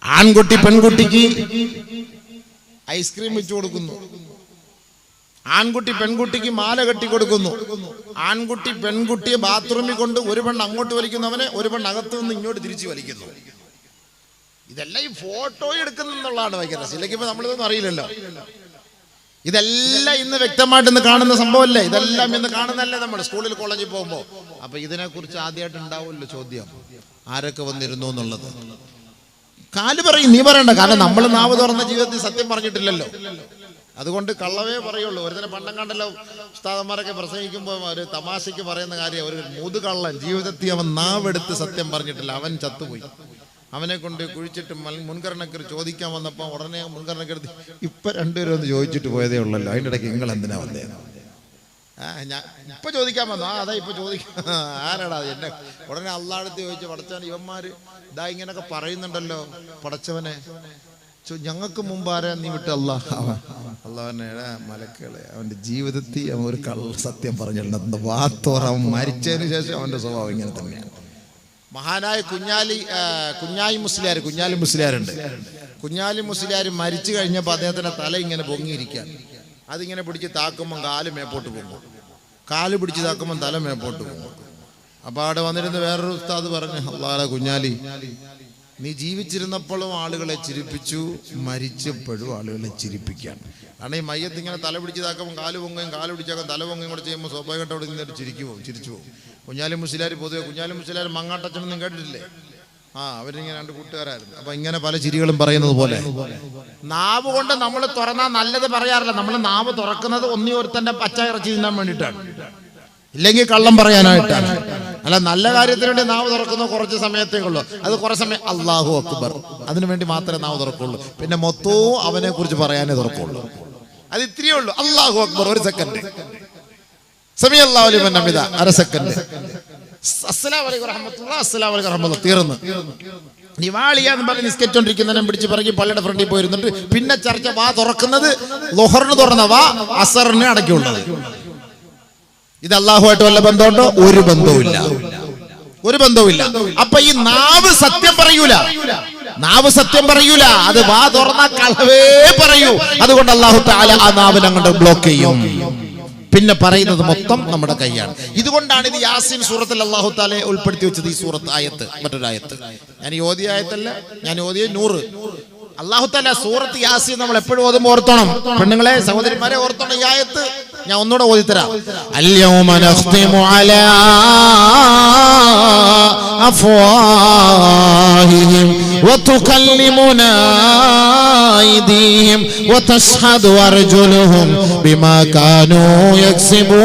ആൺകുട്ടി പെൺകുട്ടിക്ക് ഐസ്ക്രീം വെച്ചു കൊടുക്കുന്നു, ആൺകുട്ടി പെൺകുട്ടിക്ക് മാല കെട്ടി കൊടുക്കുന്നു, ആൺകുട്ടി പെൺകുട്ടിയെ ബാത്റൂമിൽ കൊണ്ട് ഒരു പെണ്ണ് അങ്ങോട്ട് വലിക്കുന്നവനെ ഒരു പെണ്ണ് അകത്തു നിന്ന് ഇങ്ങോട്ട് തിരിച്ചു വലിക്കുന്നു. ഇതെല്ലാം ഈ ഫോട്ടോ എടുക്കുന്നുള്ളതാണ് ഭയങ്കര രസം. ഇല്ലെങ്കിൽ ഇപ്പൊ നമ്മളിതൊന്നും അറിയില്ലല്ലോ. ഇതെല്ലാം ഇന്ന് വ്യക്തമായിട്ട് ഇന്ന് കാണുന്ന സംഭവമല്ലേ? ഇതെല്ലാം ഇന്ന് കാണുന്നല്ലേ നമ്മൾ സ്കൂളിൽ കോളേജിൽ പോകുമ്പോ. അപ്പൊ ഇതിനെക്കുറിച്ച് ആദ്യമായിട്ട് ഉണ്ടാവുമല്ലോ ചോദ്യം, ആരൊക്കെ വന്നിരുന്നു എന്നുള്ളത്. കാല് പറയും, നീ പറയണ്ട, കാരണം നമ്മൾ നാവ് തുറന്ന ജീവിതത്തിൽ സത്യം പറഞ്ഞിട്ടില്ലല്ലോ. അതുകൊണ്ട് കള്ളവേ പറയുള്ളൂ. ഒരുതരം പണ്ടം കണ്ടല്ലോ ഉസ്താദന്മാരൊക്കെ പ്രസംഗിക്കുമ്പോൾ ഒരു തമാശയ്ക്ക് പറയുന്ന കാര്യം, ഒരു മുതുകള്ളൻ ജീവിതത്തിൽ അവൻ നാവെടുത്ത് സത്യം പറഞ്ഞിട്ടില്ല, അവൻ ചത്തുപോയി. അവനെ കൊണ്ട് കുഴിച്ചിട്ട് മുൻഗണനക്കർ ചോദിക്കാൻ വന്നപ്പോൾ ഉടനെ മുൻഗണനക്കെടുത്ത് ഇപ്പൊ രണ്ടുപേരും ഒന്ന് ചോദിച്ചിട്ട് പോയതേ ഉള്ളല്ലോ, അതിൻ്റെ ഇടയ്ക്ക് നിങ്ങൾ എന്തിനാ വന്നേ? ഞാൻ ഇപ്പൊ ചോദിക്കാൻ വന്നു. അതാ ഇപ്പൊ ചോദിക്കാം, ആരാടാ എന്നെ? ഉടനെ അള്ളാഹടുത്ത് ചോദിച്ചു, പടച്ചവൻ ഇവന്മാര് ഇതാ ഇങ്ങനൊക്കെ പറയുന്നുണ്ടല്ലോ, പടച്ചവനെ ഞങ്ങൾക്ക് മുമ്പ് ആരാ നീ വിട്ട്? അള്ളാഹനെ മലക്കുകളെ, അവന്റെ ജീവിതത്തിൽ അവൻ ഒരു സത്യം പറഞ്ഞിട്ടുണ്ട്. വാത്തോറ അവൻ മരിച്ചതിന് ശേഷം അവന്റെ സ്വഭാവം ഇങ്ങനെ തന്നെയാണ്. മഹാനായ കുഞ്ഞാലി മുസ്ലിയാരുണ്ട്. കുഞ്ഞാലി മുസ്ലിയാർ മരിച്ചു കഴിഞ്ഞപ്പോൾ അദ്ദേഹത്തിന്റെ തല ഇങ്ങനെ പൊങ്ങിയിരിക്കുകയാണ്. അതിങ്ങനെ പിടിച്ച് താക്കുമ്പോൾ കാല് മേപ്പോട്ട് പോകും, കാല് പിടിച്ച് താക്കുമ്പോൾ തല മേപ്പോട്ട് പോകും. അപ്പൊ അവിടെ വന്നിരുന്ന വേറൊരു ഉസ്താദ് പറഞ്ഞു, അള്ളാഹുവേ കുഞ്ഞാലി, നീ ജീവിച്ചിരുന്നപ്പോഴും ആളുകളെ ചിരിപ്പിച്ചു, മരിച്ചപ്പോഴും ആളുകളെ ചിരിപ്പിക്കാൻ. കാരണം ഈ മയ്യത്ത് ഇങ്ങനെ തല പിടിച്ച് താക്കുമ്പോൾ കാല് പൊങ്ങുകയും കാല് പിടിച്ചാക്കാൻ തല പൊങ്ങുകയും കൂടെ ചെയ്യുമ്പോൾ സ്വാഭാവികമായിട്ട് അവിടെ നിന്നിട്ട് ചിരിച്ചു പോകും. കുഞ്ഞാലി മുസ്ലിയാർ പൊതുവെ, കുഞ്ഞാലി മുസ്ലിയാർ മങ്ങാട്ടച്ചനൊന്നും കേട്ടിട്ടില്ലേ? അവരിങ്ങനെ രണ്ട് കൂട്ടുകാരായിരുന്നു. അപ്പൊ ഇങ്ങനെ പല ചിരികളും പറയുന്നത് പോലെ നാവ് കൊണ്ട് നമ്മൾ തുറന്നാൽ നല്ലത് പറയാറില്ല. നമ്മൾ നാവ് തുറക്കുന്നത് ഒന്നി ഒരുത്തന്റെ പച്ച ഇറച്ചി തിന്നാൻ വേണ്ടിയിട്ടാണ്, ഇല്ലെങ്കിൽ കള്ളം പറയാനായിട്ടാണ്. അല്ല, നല്ല കാര്യത്തിന് വേണ്ടി നാവ് തുറക്കുന്നത് കുറച്ച് സമയത്തേക്കുള്ളൂ. അത് കുറെ സമയം അല്ലാഹു അക്ബർ അതിനു വേണ്ടി മാത്രമേ നാവ് തുറക്കുള്ളൂ. പിന്നെ മൊത്തവും അവനെ കുറിച്ച് പറയാനേ തുറക്കുള്ളൂ. അത് ഇത്രയേ ഉള്ളൂ. അല്ലാഹു അക്ബർ ഒരു സെക്കൻഡ്, സമീഅല്ലാഹു ലിമൻ ഹമിദ അര സെക്കൻഡ്, അസ്സലാമു അലൈക്കും വറഹ്മത്തുള്ളാഹി, അസ്സലാമു അലൈക്കും വറഹ്മത്തുള്ളാഹി, തീർന്നു. നിവാളിയാന്ന് പറഞ്ഞ് നിസ്കരിച്ചോണ്ടിരിക്കുന്നതിനെ പിടിച്ച് പിറകി പള്ളിയുടെ ഫ്രണ്ടിൽ പോയിരുന്നിട്ട് പിന്നെ ചർച്ച വാ തുറക്കുന്നത് ളുഹറിന് തുറന്ന വാ അസറിന് അടക്കിയുള്ളത്. ഇത് അല്ലാഹുവായിട്ട് വല്ല ബന്ധമുണ്ടോ? ഒരു ബന്ധവുമില്ല, ഒരു ബന്ധവുമില്ല. അപ്പൊ ഈ നാവ് സത്യം പറയൂല, നാവ് സത്യം പറയൂല, അത് വാ തുറന്ന കളവേ പറയൂ. അതുകൊണ്ട് അല്ലാഹു തആല ആ നാവിനെ അങ്ങോട്ട് ബ്ലോക്ക് ചെയ്യും. പിന്നെ പറയുന്നത് മൊത്തം നമ്മുടെ കൈയാണ്. ഇതുകൊണ്ടാണ് ഇത് യാസീൻ സൂറത്തിൽ അല്ലാഹു തആല ഉൾപ്പെടുത്തി വെച്ചത്. ഈ സൂറത്ത് ആയത്ത് മറ്റൊരു ആയത്ത്, ഞാൻ ഓതിയ ആയത്തല്ല, ഞാൻ ഓതിയ 100. അല്ലാഹു തആല സൂറത്ത് യാസീൻ നമ്മൾ എപ്പോഴും ഓതുമ്പോൾ ഓർത്തണം, പെണ്ണുങ്ങളെ സഹോദരിമാരെ ഓർത്തണം. ഈ ആയത്ത് ഞാൻ ഒന്നുകൂടെ ഓതിത്തരാം. അൽയൗമ നഖ്തിമു അലാ അഫ്വാഹിഹിം വതുകല്ലിമുനാ അയ്ദീഹിം വതശ്ഹദു അർജുലുഹും ബിമാ കാനൂ യക്സിബൂൻ.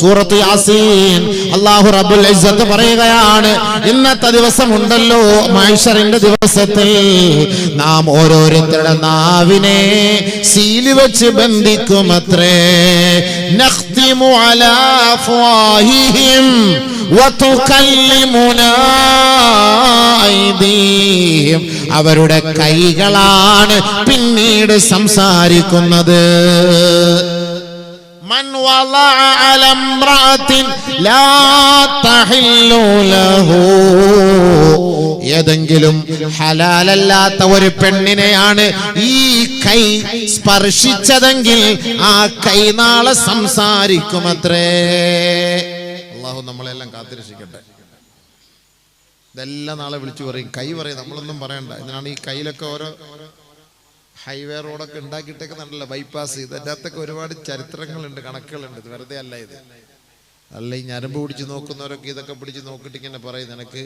സൂറത്ത് യാസീൻ അല്ലാഹു റബ്ബുൽ ഇസ്സത്ത് പറയുകയാണ്, ഇന്നത്തെ ദിവസം ഉണ്ടല്ലോ, മഹ്ശറിന്റെ ദിവസത്തിൽ നാം ഓരോരുത്തരുടെ നാവിനെ സീല് വെച്ച് ബന്ധിക്കുമത്രേ. നഖ്തിമു അലാ അഫ്വാഹിഹിം വതുകല്ലിമുനാ അയ്ദീഹിം, അവരുടെ കൈകളാണ് പിന്നീട് സംസാരിക്കുന്നത്. من وضع على امرأة لا تحل له, ഏതെങ്കിലും ഹലാലല്ലാത്ത ഒരു പെണ്ണിനെയാണ് ഈ കൈ സ്പർശിച്ചതെങ്കിൽ ആ കൈ നാളെ സംസാരിക്കുമത്രേ. അല്ലാഹു നമ്മളെല്ലാം കാത്തിരക്ഷിക്കട്ടെ. ഇതെല്ലാം നാളെ വിളിച്ചു പറയും. കൈ പറയും, നമ്മളൊന്നും പറയണ്ട. ഇതിനാണ് ഈ കയ്യിലൊക്കെ ഓരോ ഹൈവേ റോഡൊക്കെ ഉണ്ടാക്കിയിട്ടേക്കുന്നുണ്ടല്ലോ, ബൈപ്പാസ്. ഇതിൻ്റെ അകത്തൊക്കെ ഒരുപാട് ചരിത്രങ്ങളുണ്ട്, കണക്കുകളുണ്ട്. ഇത് വെറുതെ അല്ല ഇത്. അല്ല, ഈ ഞരമ്പ് പിടിച്ച് നോക്കുന്നവരൊക്കെ ഇതൊക്കെ പിടിച്ച് നോക്കിയിട്ട് ഇങ്ങനെ പറയും, നിനക്ക്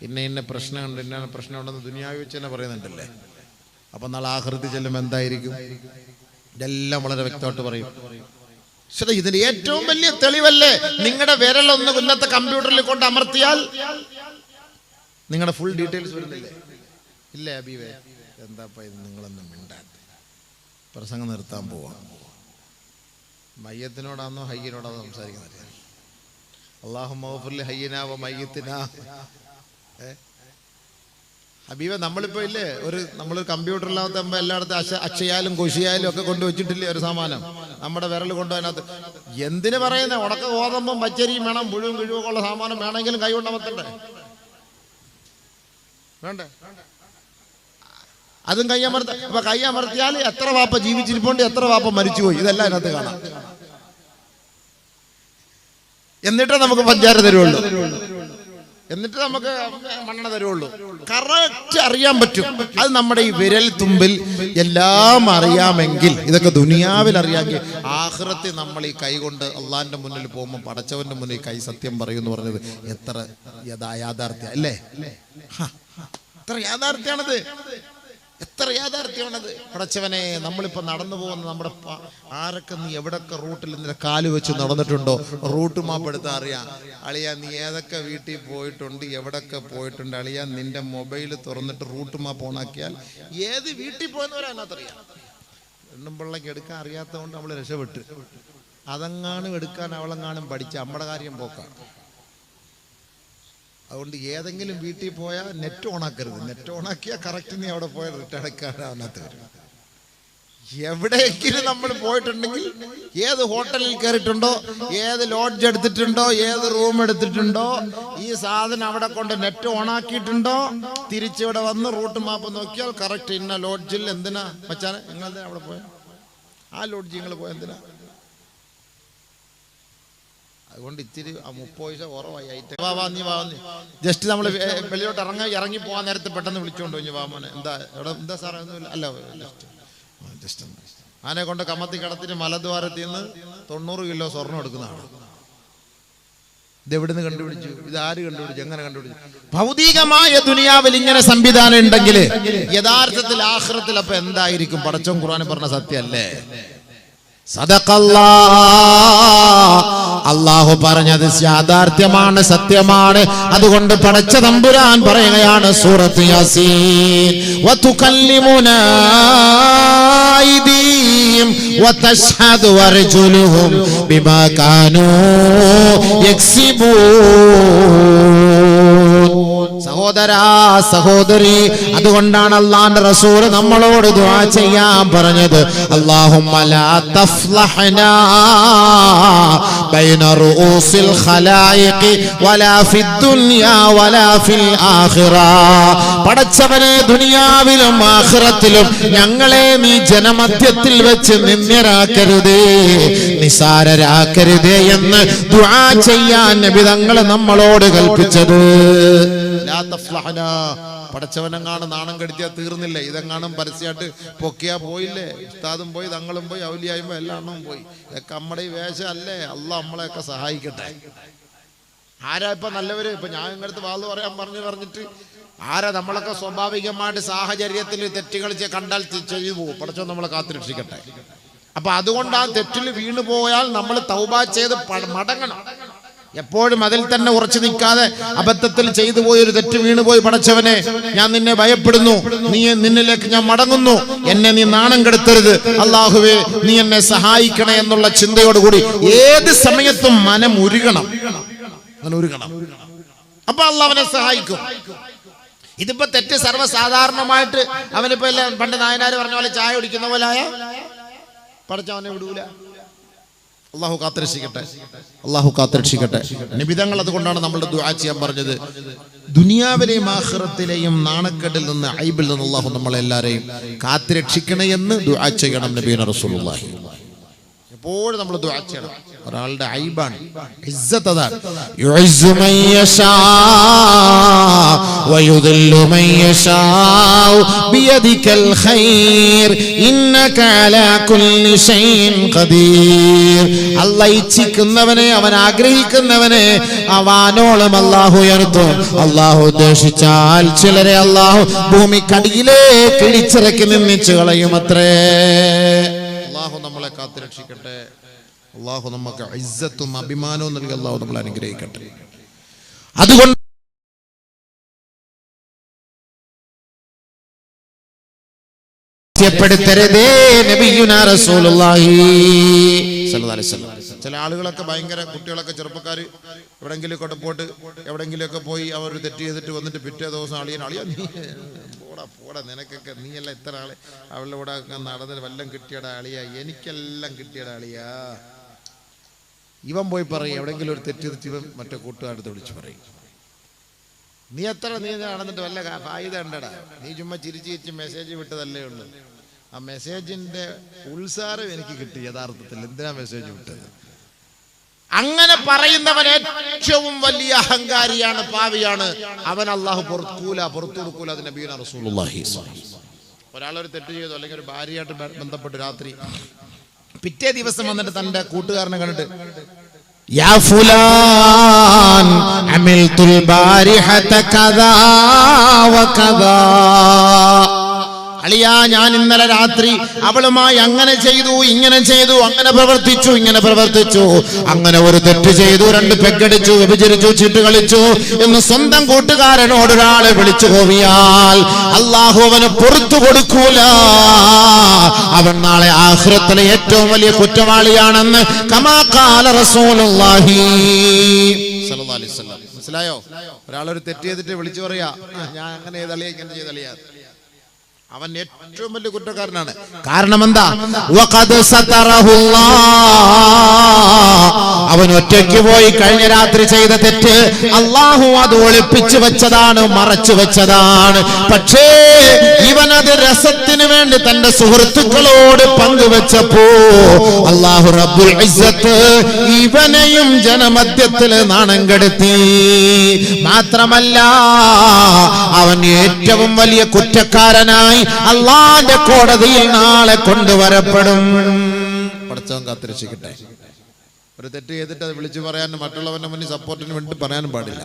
ഇന്ന പ്രശ്നമുണ്ട്, ഇന്ന പ്രശ്നമുണ്ടെന്ന് ദുനിയാവി വെച്ച് തന്നെ പറയുന്നുണ്ടല്ലേ. അപ്പം നാളെ ആഖിറത്തിൽ ചെല്ലുമ്പോൾ എന്തായിരിക്കും? ഇതെല്ലാം വളരെ വ്യക്തമായിട്ട് പറയും. പക്ഷേ ഇതിന് ഏറ്റവും വലിയ തെളിവല്ലേ, നിങ്ങളുടെ വിരലൊന്ന് ഇന്നത്തെ കമ്പ്യൂട്ടറിൽ കൊണ്ട് അമർത്തിയാൽ നിങ്ങളുടെ ഫുൾ ഡീറ്റെയിൽസ് വരുന്നില്ലേ? ഇല്ലേ അബീവേ? എന്താപ്പാ ഇത് നിങ്ങളൊന്നും മിണ്ടാത്ത? പ്രസംഗം നിർത്താൻ പോവാം. മയ്യത്തിനോടാണോ ഹയ്യനോടാണോ സംസാരിക്കുന്നത്? അല്ലാഹുമ്മ ഗഫിർ ഹയ്യനാ വ മയ്യിത്തിനാ. ഹബീബ, നമ്മളിപ്പോ ഇല്ലേ നമ്മളൊരു കമ്പ്യൂട്ടറിലാകുമ്പോൾ എല്ലായിടത്തും അക്ഷയാലും കുശിയായാലും ഒക്കെ കൊണ്ടുവച്ചിട്ടില്ലേ ഒരു സാമാനം? നമ്മുടെ വിരൽ കൊണ്ടുവതിനകത്ത് എന്തിനു പറയുന്നത്? ഉണക്ക ഗോതമ്പും പച്ചരിയും വേണം, പുഴുവും കിഴുവൊക്കെ ഉള്ള സാമാനം വേണമെങ്കിലും കൈ കൊണ്ടമർത്തണ്ടേ? വേണ്ടേ? അതും കൈയമർത്ത. അപ്പൊ കൈയമർത്തിയാൽ എത്ര വാപ്പ ജീവിച്ചിരിപ്പുണ്ട്, എത്ര വാപ്പ മരിച്ചുപോയി, ഇതെല്ലാം അതിനകത്ത് കാണാം. എന്നിട്ടേ നമുക്ക് പഞ്ചാര തരുള്ളൂ, എന്നിട്ട് നമുക്ക് മണ്ണെണ്ണ തരുള്ളൂ. കറക്റ്റ് അറിയാൻ പറ്റും. അത് നമ്മുടെ ഈ വിരൽ തുമ്പിൽ എല്ലാം അറിയാമെങ്കിൽ, ഇതൊക്കെ ദുനിയാവിൽ അറിയാമെങ്കിൽ, ആഖിറത്തിൽ നമ്മൾ ഈ കൈ കൊണ്ട് അള്ളാഹിന്റെ മുന്നിൽ പോകുമ്പോൾ പടച്ചവന്റെ മുന്നിൽ കൈ സത്യം പറയുമെന്ന് പറഞ്ഞത് എത്ര യാഥാർത്ഥ്യം അല്ലേ? എത്ര യാഥാർത്ഥ്യമാണത്, എത്ര യാഥാർത്ഥ്യമാണത്. പടച്ചവനെ, നമ്മളിപ്പോൾ നടന്നു പോകുന്ന നമ്മുടെ ആരൊക്കെ, നീ എവിടൊക്കെ റൂട്ടിൽ നിന്റെ കാല് വെച്ച് നടന്നിട്ടുണ്ടോ? റൂട്ട് മാപ്പ് എടുത്താൽ അറിയാം. അളിയാ, നീ ഏതൊക്കെ വീട്ടിൽ പോയിട്ടുണ്ട്, എവിടൊക്കെ പോയിട്ടുണ്ട്? അളിയാ, നിന്റെ മൊബൈൽ തുറന്നിട്ട് റൂട്ട് മാപ്പ് ഓണാക്കിയാൽ ഏത് വീട്ടിൽ പോയെന്നവരാ അതിനകത്തറിയാം. പെണ്ണും പിള്ളക്ക് എടുക്കാൻ അറിയാത്തതുകൊണ്ട് നമ്മൾ രക്ഷപ്പെട്ട്. അതെങ്ങാനും എടുക്കാൻ അവളെങ്ങാനും പഠിച്ച നമ്മുടെ കാര്യം പോക്കാം. അതുകൊണ്ട് ഏതെങ്കിലും വീട്ടിൽ പോയാൽ നെറ്റ് ഓണാക്കരുത്. നെറ്റ് ഓണാക്കിയാൽ കറക്റ്റ് നീ അവിടെ പോയാൽ റിട്ടേൺ എടുക്കാനകത്ത് വരും. എവിടെയെങ്കിലും നമ്മൾ പോയിട്ടുണ്ടെങ്കിൽ, ഏത് ഹോട്ടലിൽ കയറിയിട്ടുണ്ടോ, ഏത് ലോഡ്ജ് എടുത്തിട്ടുണ്ടോ, ഏത് റൂം എടുത്തിട്ടുണ്ടോ, ഈ സാധനം അവിടെ കൊണ്ട് നെറ്റ് ഓണാക്കിയിട്ടുണ്ടോ, തിരിച്ചിവിടെ വന്ന് റൂട്ട് മാപ്പ് നോക്കിയാൽ കറക്റ്റ് ഇന്ന ലോഡ്ജിൽ. എന്തിനാ മച്ചാനെ നിങ്ങൾ അവിടെ പോയ ആ ലോഡ്ജ് നിങ്ങൾ പോയ എന്തിനാ? അതുകൊണ്ട് ഇത്തിരി 30 പൈസ കുറവായി ഐറ്റം. ജസ്റ്റ് നമ്മൾ വെളിയോട്ട് ഇറങ്ങി പോകാൻ നേരത്തെ പെട്ടെന്ന് വിളിച്ചോണ്ടോ ഇനി വാമോനെ, എന്താ സാറേ ഒന്നുമില്ല. അല്ല, ജസ്റ്റ് ആനെ കൊണ്ട് കമ്മത്തി കടത്തിന് മലദ്വാരത്തിൽ നിന്ന് 90 കിലോ സ്വർണ്ണം എടുക്കുന്നതാണ്. ഇതെവിടുന്ന് കണ്ടുപിടിച്ചു? ഇത് ആര് കണ്ടുപിടിച്ചു? എങ്ങനെ കണ്ടുപിടിച്ചു? ഭൗതികമായ ദുനിയാവിൽ ഇങ്ങനെ സംവിധാനം ഉണ്ടെങ്കിൽ യഥാർത്ഥത്തിൽ ആഖിറത്തിൽ അപ്പൊ എന്തായിരിക്കും? പടച്ചോൻ ഖുർആനിൽ പറഞ്ഞ സത്യമല്ലേ? അല്ലാഹു പറഞ്ഞത് യാഥാർത്ഥ്യമാണ്, സത്യമാണ്. അതുകൊണ്ട് പടച്ച തമ്പുരാൻ പറയുകയാണ് സൂറത്ത് യാസീൻ, വതുകല്ലിമുനാ അയ്ദീഹിം വതശ്ഹദു അർജുലുഹും ബിമാ കാനൂ യക്സിബൂൻ. സഹോദരാ, സഹോദരി, അതുകൊണ്ടാണ് അല്ലാഹുവിന്റെ റസൂൽ നമ്മളോട് ദുആ ചെയ്യാൻ പറഞ്ഞത്. അല്ലാഹുമ്മ ലാ തഫ്ലഹ്നാ ബൈന റൂസിൽ ഖലായിഖി വലാ ഫിദ്ദുനിയാ വലാ ഫിൽ ആഖിറ. പടച്ചവനെ, ദുനിയാവിലും ആഖിറത്തിലും ഞങ്ങളെ നീ ജനമധ്യത്തിൽ വെച്ച് നിന്ദ്യരാക്കരുതേ, നിസാരരാക്കരുതേ എന്ന് ദുആ ചെയ്യാൻ നബി തങ്ങൾ നമ്മളോട് കൽപ്പിച്ചത്. പടച്ചവനെങ്ങാണ് നാണം കെടുത്തിയാൽ തീർന്നില്ലേ? ഇതെങ്ങാനും പരസ്യമായിട്ട് പൊക്കിയാ പോയില്ലേ? ഉസ്താദും പോയി, തങ്ങളും പോയി, ഔലിയായും പോയി, എല്ലാ എണ്ണവും പോയി. ഇതൊക്കെ നമ്മുടെ ഈ വേഷം അല്ലേ? അള്ളാഹ് നമ്മളെയൊക്കെ സഹായിക്കട്ടെ. ആരാ ഇപ്പൊ നല്ലവര്? ഇപ്പൊ ഞാൻ ഇങ്ങടുത്ത് വാള് പറയാൻ പറഞ്ഞിട്ട് ആരാ? നമ്മളൊക്കെ സ്വാഭാവികമായിട്ട് സാഹചര്യത്തിൽ തെറ്റുകൾ കണ്ടാൽ ചെയ്തു പോകും. പടച്ചവൻ നമ്മളെ കാത്തുരക്ഷിക്കട്ടെ. അപ്പൊ അതുകൊണ്ട് ആ തെറ്റിൽ വീണു പോയാൽ നമ്മൾ തൗബ ചെയ്ത് മടങ്ങണം. എപ്പോഴും അതിൽ തന്നെ ഉറച്ചു നിൽക്കാതെ അബദ്ധത്തിൽ ചെയ്തു പോയൊരു തെറ്റ് വീണുപോയി, പടച്ചവനെ ഞാൻ നിന്നെ ഭയപ്പെടുന്നു, നിന്നിലേക്ക് ഞാൻ മടങ്ങുന്നു, എന്നെ നീ നാണം കെടുത്തരുത്, അല്ലാഹുവേ നീ എന്നെ സഹായിക്കണേ എന്നുള്ള ചിന്തയോടുകൂടി ഏത് സമയത്തും മനം ഉരുകണം. അപ്പൊ അല്ലാഹ് അവനെ സഹായിക്കും. ഇതിപ്പോ തെറ്റ് സർവ്വസാധാരണമായിട്ട് അവനിപ്പോ പണ്ട് നായനാര് പറഞ്ഞ പോലെ ചായ കുടിക്കുന്ന പോലായ പടച്ചവനെ വിടൂല. അല്ലാഹു കാത്തുരക്ഷിക്കട്ടെ, അല്ലാഹു കാത്തുരക്ഷിക്കട്ടെ. നിബിധങ്ങൾ അതുകൊണ്ടാണ് നമ്മളുടെ ദുആ ചെയ്യാൻ പറഞ്ഞത്. ദുനിയാവിലെയും ആഖിറത്തിലെയും നാണക്കേടിൽ നിന്ന്, ഐബിൽ നിന്ന് അല്ലാഹു നമ്മളെല്ലാരെയും കാത്തുരക്ഷിക്കണേ എന്ന് ദുആ ചെയ്യണം നബിയുനാ റസൂലുള്ളാഹി. എപ്പോഴും നമ്മൾ ദുആ ചെയ്യണം. ഒരാളുടെ ഐബാണ്, ഇസ്സത്ത് അതാണ്. യുഇസ്സു മൻ യശാ വയുദില്ലു മൻ യശാ ബിയദികൽ ഖൈർ ഇന്നക അലാ കുല്ലി ഷൈഇൻ ഖദീർ. അല്ലാഹ് ഇച്ഛിക്കുന്നവനെ, അവൻ ആഗ്രഹിക്കുന്നവനെ അവനോളം അല്ലാഹു ഉയർത്തും. അല്ലാഹു ഉദ്ദേശിച്ചാൽ ചിലരെ അല്ലാഹു ഭൂമിക്കടിയിലേക്ക് ഇടിച്ചിറക്കി നിന്നിച്ചു കളയുമത്രേ. അല്ലാഹു നമ്മളെ കാത്തുരക്ഷിക്കട്ടെ. അല്ലാഹു നമുക്ക് ഇസ്സത്തും അഭിമാനവും നൽകി അല്ലാഹു നമ്മളെ അനുഗ്രഹിക്കട്ടെ. അതുകൊണ്ട് പ്പെടുത്തരുതേ നബിയുനാ റസൂലുള്ളാഹി സ്വല്ലല്ലാഹു അലൈഹി വസല്ലം. ചില ആളുകളൊക്കെ ഭയങ്കര, കുട്ടികളൊക്കെ ചെറുപ്പക്കാർ എവിടെങ്കിലും ഒക്കെ പോയിട്ട് എവിടെങ്കിലുമൊക്കെ പോയി അവർ തെറ്റ് ചെയ്തിട്ട് വന്നിട്ട് പിറ്റേ ദിവസം അളിയാ നീ പോടാ നിനക്കൊക്കെ നീയല്ല ഇത്ര ആളെ അവളുടെ കൂടെ നടന്നിട്ട് വല്ലം കിട്ടിയടാ അളിയാ, എനിക്കെല്ലാം കിട്ടിയടാ അളിയാ. ഇവൻ പോയി പറയും എവിടെങ്കിലും ഒരു തെറ്റ് ചെയ്തിട്ട് ഇവൻ മറ്റേ കൂട്ടുകാരത്തെ വിളിച്ച് പറയും, നീ നടന്നിട്ട് വല്ല ഫായിദ ഉണ്ടടാ, നീ ചുമ്മാ ചിരിച്ച് മെസ്സേജ് വിട്ടതല്ലേ ഉള്ളൂ. ആ മെസ്സേജിന്റെ ഉത്സാരം എനിക്ക് കിട്ടി യഥാർത്ഥത്തിൽ. എന്തിനാ മെസ്സേജ് വിട്ടത്? അങ്ങനെ പറയുന്നവൻ ഏറ്റവും വലിയ അഹങ്കാരിയാണ്, പാവിയാണ്. അവൻ അല്ലാഹു പുറത്തു കൊടുക്കൂല. അത് നബിയുനാ റസൂലുള്ളാഹി. ഒരാളൊരു തെറ്റ് ചെയ്തു, അല്ലെങ്കിൽ ഒരു ഭാര്യയായിട്ട് ബന്ധപ്പെട്ട് രാത്രി പിറ്റേ ദിവസം വന്നിട്ട് തന്റെ കൂട്ടുകാരനെ കണ്ടിട്ട് യാ ഫുലാൻ അമിൽതുൽ ബാരിഹത കദാ വകദാ, അളിയാ ഞാൻ ഇന്നലെ രാത്രി അവളുമായി അങ്ങനെ ചെയ്തു, ഇങ്ങനെ ചെയ്തു, അങ്ങനെ പ്രവർത്തിച്ചു, ഇങ്ങനെ പ്രവർത്തിച്ചു, അങ്ങനെ ഒരു തെറ്റ് ചെയ്തു, 2 പെഗടിച്ചു, വ്യഭിചരിച്ചു, ചീട്ട് കളിച്ചു എന്ന് സ്വന്തം കൂട്ടുകാരനോട് ഒരാളെ വിളിച്ചു പോവിയാൽ അല്ലാഹു അവന് പുറത്തു കൊടുക്കൂല. അവൻ നാളെ ആഖിറത്തിലെ ഏറ്റവും വലിയ കുറ്റവാളിയാണെന്ന് കമാ ഖാല റസൂലുള്ളാഹി സ്വല്ലല്ലാഹു അലൈഹി വസല്ലം. മനസ്സിലായോ? ഒരാളൊരു തെറ്റ് ചെയ്തിട്ട് വിളിച്ചു പറയാ ഞാൻ അങ്ങനെ ചെയ്തളിയാ, ഇങ്ങനെ ചെയ്തളിയാ, അവൻ ഏറ്റവും വലിയ കുറ്റക്കാരനാണ്. കാരണം എന്താ? വഖദ് സതറഹുല്ലാഹ്, അവൻ ഒറ്റയ്ക്ക് പോയി കഴിഞ്ഞ രാത്രി ചെയ്ത തെറ്റ് അല്ലാഹു അത് ഒളിപ്പിച്ചു വെച്ചതാണ്, മറച്ചു വെച്ചതാണ്. പക്ഷേ ഇവനത് രസത്തിന് വേണ്ടി തന്റെ സുഹൃത്തുക്കളോട് പങ്കുവെച്ചപ്പോ അല്ലാഹു റബ്ബുൽ ഇസ്സത്ത് ഇവനെയും ജനമധ്യത്തിൽ നാണം കെടുത്തി. മാത്രമല്ല അവൻ ഏറ്റവും വലിയ കുറ്റക്കാരനായി അല്ലാഹുവിന്റെ കോടതിയിൽ നാളെ കൊണ്ടുവരപ്പെടും. പടച്ചവൻ കാത്തിരക്ഷിക്കട്ടെ. ഒരു തെറ്റ് ചെയ്തിട്ട് അത് വിളിച്ചു പറയാനും മറ്റുള്ളവന്റെ മുന്നിൽ സപ്പോർട്ടിന് വേണ്ടി പറയാനും പാടില്ല.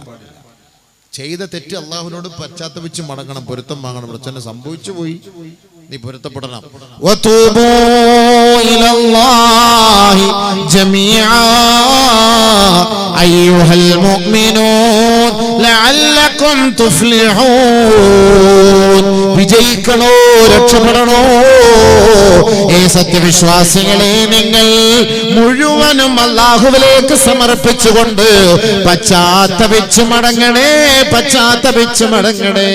ചെയ്ത തെറ്റ് അള്ളാഹുവിനോട് പശ്ചാത്തപിച്ച് മടങ്ങണം, പൊരുത്തം വാങ്ങണം. പ്രശ്നം സംഭവിച്ചു പോയി, നീ പൊരുത്തപ്പെടണം. വതൂബൂ ഇലല്ലാഹി ജമീഅ അയ്യുഹൽ മുഅ്മിനൂൻ ലഅല്ലകും തുഫ്ലിഹൂൻ. വിജയിക്കണോ, രക്ഷപ്പെടണോ? ഏ സത്യവിശ്വാസികളെ, നിങ്ങൾ മുഴുവനും അല്ലാഹുവിലേക്ക് സമർപ്പിച്ചുകൊണ്ട് പശ്ചാത്തപിച്ചു മടങ്ങണേ, പശ്ചാത്തപിച്ചു മടങ്ങണേ,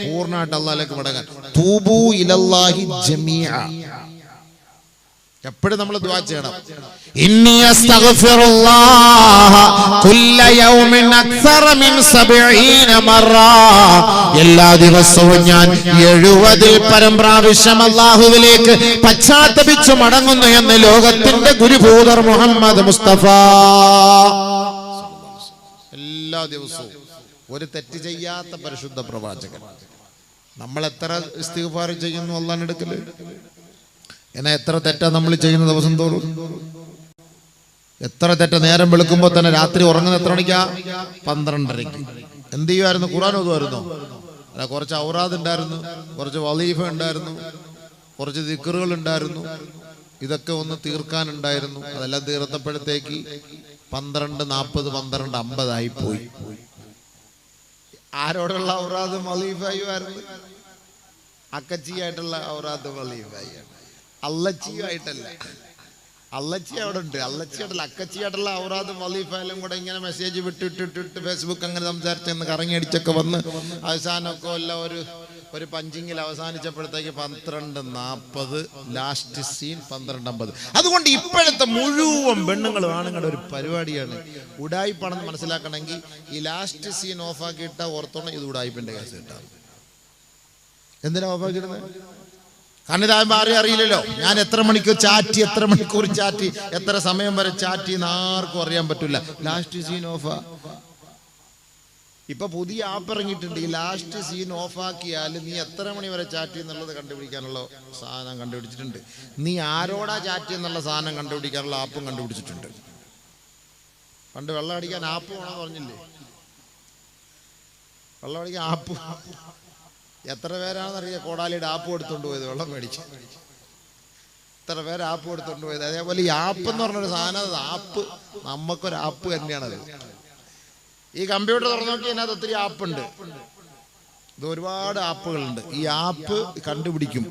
പൂർണ്ണമായിട്ട് അല്ലാഹുവിലേക്ക് മടങ്ങാൻ. തൂബൂ ഇലല്ലാഹി ജമീഅ. എപ്പോഴും നമ്മൾ ദുആ ചെയ്യണം. ഇന്നി അസ്തഗ്ഫിറുല്ലാഹ കുല്ല യൗമിൻ അക്സറ മിൻ 70 മറ. എല്ലാ ദിവസവും ഞാൻ 70 പരം പ്രാവശ്യം അല്ലാഹുവിലേക്ക് പശ്ചാത്തപിച്ചു മടങ്ങുന്നു എന്ന് ലോകത്തിന്റെ ഗുരുഭൂതർ മുഹമ്മദ് മുസ്തഫ. എല്ലാ ദിവസവും ഒരു തെറ്റ് ചെയ്യാത്ത പരിശുദ്ധ പ്രവാചകൻ. നമ്മൾ എത്ര ഇസ്തിഗ്ഫാർ ചെയ്യുന്നു അല്ലാഹുവിന്റെ അടുക്കല്? എന്നാ എത്ര തെറ്റാ നമ്മൾ ചെയ്യുന്ന ദിവസം തോറും? എത്ര തെറ്റ നേരം വെളുക്കുമ്പോൾ തന്നെ രാത്രി ഉറങ്ങുന്ന എത്ര മണിക്കാ? 12:30. എന്ത് ചെയ്യുമായിരുന്നു? ഖുർആൻ ഓതുമായിരുന്നു. അല്ല, കുറച്ച് ഔറാദ് ഉണ്ടായിരുന്നു, കുറച്ച് വലീഫ ഉണ്ടായിരുന്നു, കുറച്ച് ദിക്റുകൾ ഉണ്ടായിരുന്നു. ഇതൊക്കെ ഒന്ന് തീർക്കാനുണ്ടായിരുന്നു. അതെല്ലാം തീർത്തപ്പോഴത്തേക്ക് 12:40 12:50 ആയി പോയി. ആരോടുള്ള ഔറാദ് വലീഫയുമായിരുന്നു? അക്കച്ചിയായിട്ടുള്ള ഔറാദ് വലീഫയാണ്, അല്ലച്ചിയുമായിട്ടല്ല. അല്ലച്ചി അവിടെ ഉണ്ട്, അല്ലച്ചിയായിട്ടല്ല, അക്കച്ചിയായിട്ടുള്ള ഔറാദ് വലീഫയിലും കൂടെ ഇങ്ങനെ മെസ്സേജ് വിട്ടിട്ടിട്ട് ഫേസ്ബുക്ക് അങ്ങനെ സംസാരിച്ചെന്ന് കറങ്ങി അടിച്ചൊക്കെ വന്ന് അവസാനമൊക്കെ എല്ലാം ഒരു പഞ്ചിങ്ങിൽ അവസാനിച്ചപ്പോഴത്തേക്ക് 12:40, ലാസ്റ്റ് സീൻ 12:50. അതുകൊണ്ട് ഇപ്പോഴത്തെ മുഴുവൻ പെണ്ണുങ്ങളും ആണുങ്ങളുടെ ഒരു പരിപാടിയാണ് ഉഡായിപ്പാണെന്ന് മനസ്സിലാക്കണമെങ്കിൽ ഈ ലാസ്റ്റ് സീൻ ഓഫാക്കിയിട്ടാൽ ഓർത്തോണം ഇത് ഉഡായിപ്പിന്റെ കേസ് കിട്ടാം. എന്തിനാ ഓഫാക്കിയിടുന്നത്? കാരണം ഇതാകുമ്പോൾ ആരെയും അറിയില്ലല്ലോ ഞാൻ എത്ര മണിക്കൂർ ചാറ്റി, എത്ര മണിക്കൂർ ചാറ്റി, എത്ര സമയം വരെ ചാറ്റി എന്ന് ആർക്കും അറിയാൻ പറ്റില്ല. ലാസ്റ്റ് സീൻ ഓഫാ. ഇപ്പൊ പുതിയ ആപ്പ് ഇറങ്ങിയിട്ടുണ്ട്. ഈ ലാസ്റ്റ് സീൻ ഓഫാക്കിയാൽ നീ എത്ര മണി വരെ ചാറ്റി എന്നുള്ളത് കണ്ടുപിടിക്കാനുള്ള സാധനം കണ്ടുപിടിച്ചിട്ടുണ്ട്. നീ ആരോടാ ചാറ്റി എന്നുള്ള സാധനം കണ്ടുപിടിക്കാനുള്ള ആപ്പും കണ്ടുപിടിച്ചിട്ടുണ്ട്. പണ്ട് വെള്ളം അടിക്കാൻ ആപ്പ് വേണമെന്ന് പറഞ്ഞില്ലേ? വെള്ളം അടിക്കാൻ ആപ്പ്. എത്ര പേരാണെന്നറിയാം കോടാലിയുടെ ആപ്പ് എടുത്തുകൊണ്ട് പോയത് വെള്ളം മേടിക്കാൻ. എത്ര പേര് ആപ്പ് എടുത്തുകൊണ്ട് പോയത്. അതേപോലെ ഈ ആപ്പ് എന്ന് പറഞ്ഞൊരു സാധനം, അത് ആപ്പ്, നമുക്കൊരു ആപ്പ് തന്നെയാണത്. ഈ കമ്പ്യൂട്ടർ തുറന്നു നോക്കി അതിനകത്ത് ഒത്തിരി ആപ്പുണ്ട്. ഇത് ഒരുപാട് ആപ്പുകളുണ്ട്. ഈ ആപ്പ് കണ്ടുപിടിക്കും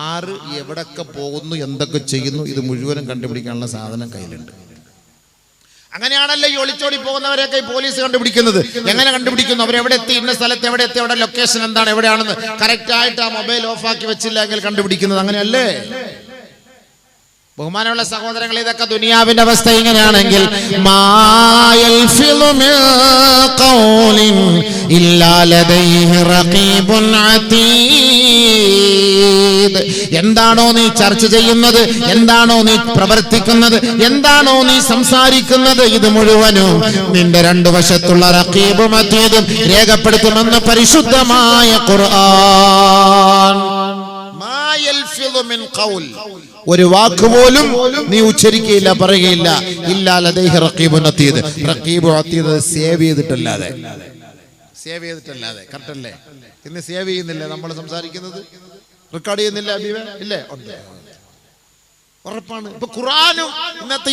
ആര് എവിടൊക്കെ പോകുന്നു, എന്തൊക്കെ ചെയ്യുന്നു, ഇത് മുഴുവനും കണ്ടുപിടിക്കാനുള്ള സാധനം കയ്യിലുണ്ട്. അങ്ങനെയാണല്ലോ ഈ ഒളിച്ചോടി പോകുന്നവരെയൊക്കെ ഈ പോലീസ് കണ്ടുപിടിക്കുന്നത്. എങ്ങനെ കണ്ടുപിടിക്കുന്നു? അവരെവിടെ എത്തി, ഇന്ന സ്ഥലത്ത് എവിടെ എത്തി, അവിടെ ലൊക്കേഷൻ എന്താണ്, എവിടെയാണെന്ന് കറക്റ്റായിട്ട് ആ മൊബൈൽ ഓഫാക്കി വെച്ചില്ലെങ്കിൽ കണ്ടുപിടിക്കുന്നത്. അങ്ങനെയല്ലേ? ബഹുമാനമുള്ള സഹോദരങ്ങളെ, ഇതൊക്കെ ദുനിയാവിന്റെ അവസ്ഥ ഇങ്ങനെയാണെങ്കിൽ എന്താണോ നീ ചർച്ച ചെയ്യുന്നത്, എന്താണോ നീ പ്രവർത്തിക്കുന്നത്, എന്താണോ നീ സംസാരിക്കുന്നത്, ഇത് മുഴുവനും നിന്റെ രണ്ടു വശത്തുള്ള റഖീബും അതീദും രേഖപ്പെടുത്തുമെന്ന് പരിശുദ്ധമായ ഖുർആൻ. ഒരു വാക്ക് പോലും നീ ഉച്ചരിക്കുകയില്ല, പറയുകയില്ല. ഇല്ലാ ലദൈഹി റഖീബുൻ അതീദ്. റഖീബും അതീദ് സേവ് ചെയ്തിട്ടല്ലാതെ. കറക്റ്റ് അല്ലേ? ഇന്ന് സേവ് ചെയ്യുന്നില്ല നമ്മൾ സംസാരിക്കുന്നത്, റെക്കോർഡ് ചെയ്യുന്നില്ല. ഇല്ലേ? ഉണ്ട്, ഉറപ്പാണ്. ഇപ്പൊ ഖുർആനും ഇന്നത്തെ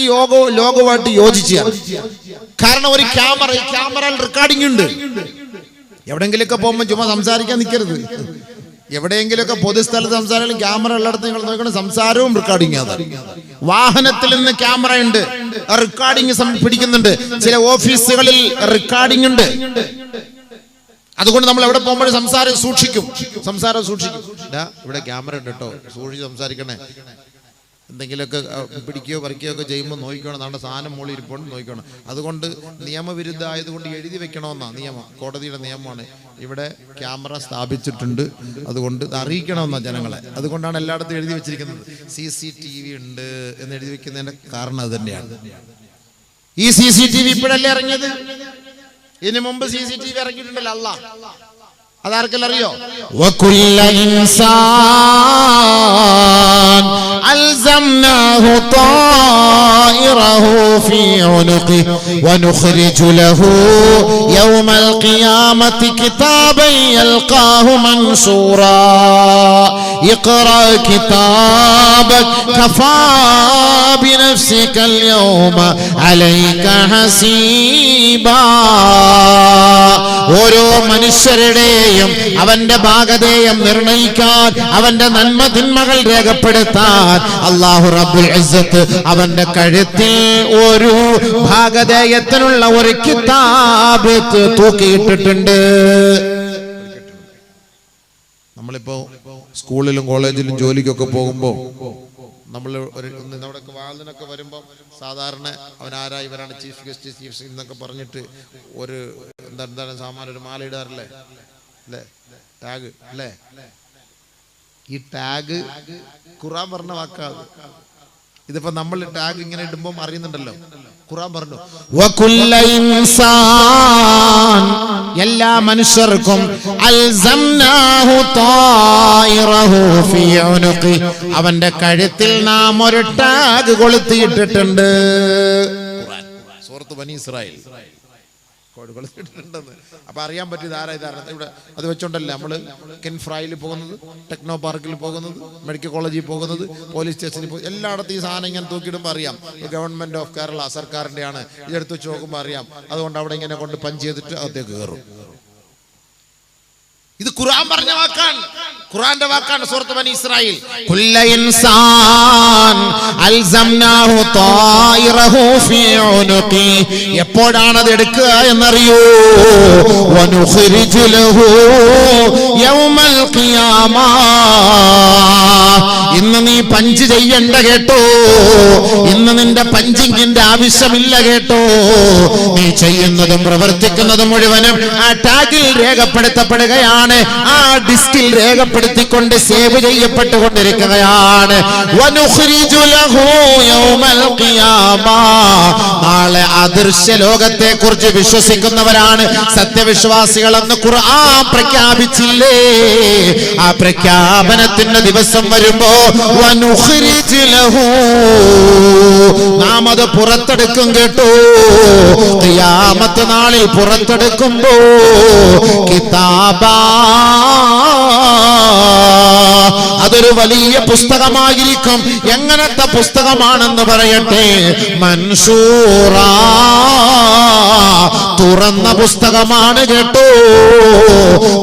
ലോകവുമായിട്ട് യോജിച്ചാണ്. കാരണം ഒരു ക്യാമറയിൽ റെക്കോർഡിംഗ് ഉണ്ട്. എവിടെങ്കിലൊക്കെ പോകുമ്പോൾ ചുമ്മാ സംസാരിക്കാൻ നിൽക്കരുത്. എവിടെയെങ്കിലുമൊക്കെ പൊതുസ്ഥലത്ത് സംസാരിക്കണം, ക്യാമറ ഉള്ളിടത്ത് നിങ്ങൾ നോക്കണം, സംസാരവും റെക്കോർഡിംഗ് ആണ്. വാഹനത്തിൽ നിന്ന് ക്യാമറ ഉണ്ട്, റെക്കോർഡിംഗ് പിടിക്കുന്നുണ്ട്. ചില ഓഫീസുകളിൽ റെക്കോർഡിംഗ് ഉണ്ട്. അതുകൊണ്ട് നമ്മൾ എവിടെ പോകുമ്പോഴും സംസാരം സൂക്ഷിക്കും. ഇവിടെ ക്യാമറ ഉണ്ട് കേട്ടോ, സൂക്ഷിച്ച് സംസാരിക്കണേ. എന്തെങ്കിലുമൊക്കെ പിടിക്കുകയോ പറിക്കുകയോ ഒക്കെ ചെയ്യുമ്പോൾ നോക്കിക്കണം, നമ്മുടെ സാധനം മുകളിൽ ഇരിപ്പോൾ നോക്കണം. അതുകൊണ്ട് നിയമവിരുദ്ധ ആയതുകൊണ്ട് എഴുതി വെക്കണമെന്നാണ് നിയമം, കോടതിയുടെ നിയമമാണ്. ഇവിടെ ക്യാമറ സ്ഥാപിച്ചിട്ടുണ്ട്, അതുകൊണ്ട് അറിയിക്കണമെന്നാണ് ജനങ്ങളെ. അതുകൊണ്ടാണ് എല്ലായിടത്തും എഴുതി വെച്ചിരിക്കുന്നത് CCTV ഉണ്ട് എന്ന് എഴുതി വെക്കുന്നതിന്റെ കാരണം അത് തന്നെയാണ്. ഈ CCTV ഇപ്പോഴല്ലേ ഇറങ്ങിയത്? ഇതിനു മുമ്പ് CCTV ഇറങ്ങിയിട്ടുണ്ടല്ലോ. അല്ലാഹ് അതാർക്കെല്ലാം അറിയോ? വകുല്ല ഇൻസാൻ അൽസംനാഹു ത്വായിറഹു ഫീ ഉനുഖി വനുഖ്രിജു ലഹു യൗമൽ ഖിയാമത്തി കിതാബൻ യൽഖാഹു മൻശൂറാ ഇഖ്റാ കിതാബക കഫാ ബിനഫ്സിക അൽയൗമ അലൈക ഹസീബാ. ഓരോ മനുഷ്യരുടെയും അവന്റെ ഭാഗധേയം നിർണയിക്കാൻ, അവന്റെ നന്മ തിന്മകൾ രേഖപ്പെടുത്താൻ അല്ലാഹു റബ്ബുൽ ഇസ്സത്ത് അവന്റെ കഴുത്തിൽ ഒരു ഭാഗധേയത്തിനുള്ള ഒരു കിതാബ് തൂക്കിയിട്ടിട്ടുണ്ട്. നമ്മളിപ്പോ സ്കൂളിലും കോളേജിലും ജോലിക്കൊക്കെ പോകുമ്പോ നമ്മൾ നമ്മുടെ വാതിനൊക്കെ വരുമ്പോൾ സാധാരണ അവനാരാ, ഇവരാണ് ചീഫ് ഗസ്റ്റ് എന്നൊക്കെ പറഞ്ഞിട്ട് ഒരു എന്താണ് സാമാനം, ഒരു മാല ഇടാറില്ലേ? അല്ലേ? ടാഗ് അല്ലേ? ഈ ടാഗ് ഖുർആൻ പറഞ്ഞ വാക്കാത്. ഇതിപ്പോ നമ്മൾ ടാഗ് ഇങ്ങനെ ഇടുമ്പോൾ അറിയുന്നുണ്ടല്ലോ. ഖുർആൻ പറഞ്ഞു വകുല്ല ഇൻസാൻ, എല്ലാ മനുഷ്യർക്കും അൽസംനാഹു ത്വായിറഹു ഫീ ഉനുഖി, അവന്റെ കഴുത്തിൽ നാം ഒരു ടാഗ് കൊളുത്തിയിട്ടിട്ടുണ്ട്. ഖുർആൻ സൂറത്ത് ബനി ഇസ്രായേൽ കൊളുത്തിയിട്ടുണ്ടെന്ന്. അപ്പൊ അറിയാൻ പറ്റിയത് ആരാ ഇതാണ്. ഇവിടെ അത് വെച്ചോണ്ടല്ലേ നമ്മള് കെൻഫ്രൈയിൽ പോകുന്നത്, ടെക്നോ പാർക്കിൽ പോകുന്നത്, മെഡിക്കൽ കോളേജിൽ പോകുന്നത്, പോലീസ് സ്റ്റേഷനിൽ പോകുന്നത്, എല്ലായിടത്തും ഈ സാധനം ഇങ്ങനെ തൂക്കിയിടുമ്പോൾ അറിയാം ഗവൺമെന്റ് ഓഫ് കേരള, സർക്കാരിന്റെയാണ്. ഇതെടുത്ത് വെച്ച് നോക്കുമ്പോൾ അറിയാം. അതുകൊണ്ട് അവിടെ ഇങ്ങനെ കൊണ്ട് പഞ്ച് ചെയ്തിട്ട് അകത്തേക്ക് കയറും. ഇത് ഖുർആൻ പറഞ്ഞ വാക്കാണ്, ഖുർആന്റെ വാക്കാണ്. സൂറത്ത് ബനി ഇസ്രായേൽ കുല്ല ഇൻസാൻ അൽസംനാഹു ത്വായിറഹു ഫീ ഉനുഖി. എപ്പോഴാണ് അത് എടുക്കുക എന്നറിയോ? വനുഖ്രിജു ലഹു യൗമൽ ഖിയാമ, ഇന്ന് നീ പഞ്ച് ചെയ്യണ്ട കേട്ടോ, ഇന്ന് നിന്റെ പഞ്ചിങ്ങിന്റെ ആവശ്യമില്ല കേട്ടോ. നീ ചെയ്യുന്നതും പ്രവർത്തിക്കുന്നതും മുഴുവനും ആ ടാഗിൽ രേഖപ്പെടുത്തപ്പെടുകയാണ്, ആ ഡിസ്കിൽ രേഖപ്പെടുത്തിക്കൊണ്ട് സേവ് ചെയ്യപ്പെട്ടുകൊണ്ടിരിക്കുകയാണ്. നാളെ അദൃശ്യ ലോകത്തെ കുറിച്ച് വിശ്വസിക്കുന്നവരാണ് സത്യവിശ്വാസികളെന്ന് ഖുർആൻ പ്രഖ്യാപിച്ചില്ലേ? ആ പ്രഖ്യാപനത്തിന്റെ ദിവസം വരുമ്പോ നാം അത് പുറത്തെടുക്കും കേട്ടോ. ഖിയാമത്ത് നാളിൽ പുറത്തെടുക്കുമ്പോ കിതാബാ, അതൊരു വലിയ പുസ്തകമായിരിക്കും. എങ്ങനത്തെ പുസ്തകമാണെന്ന് പറയട്ടെ? മൻസൂറാ, തുറന്ന പുസ്തകമാണ് കേട്ടോ.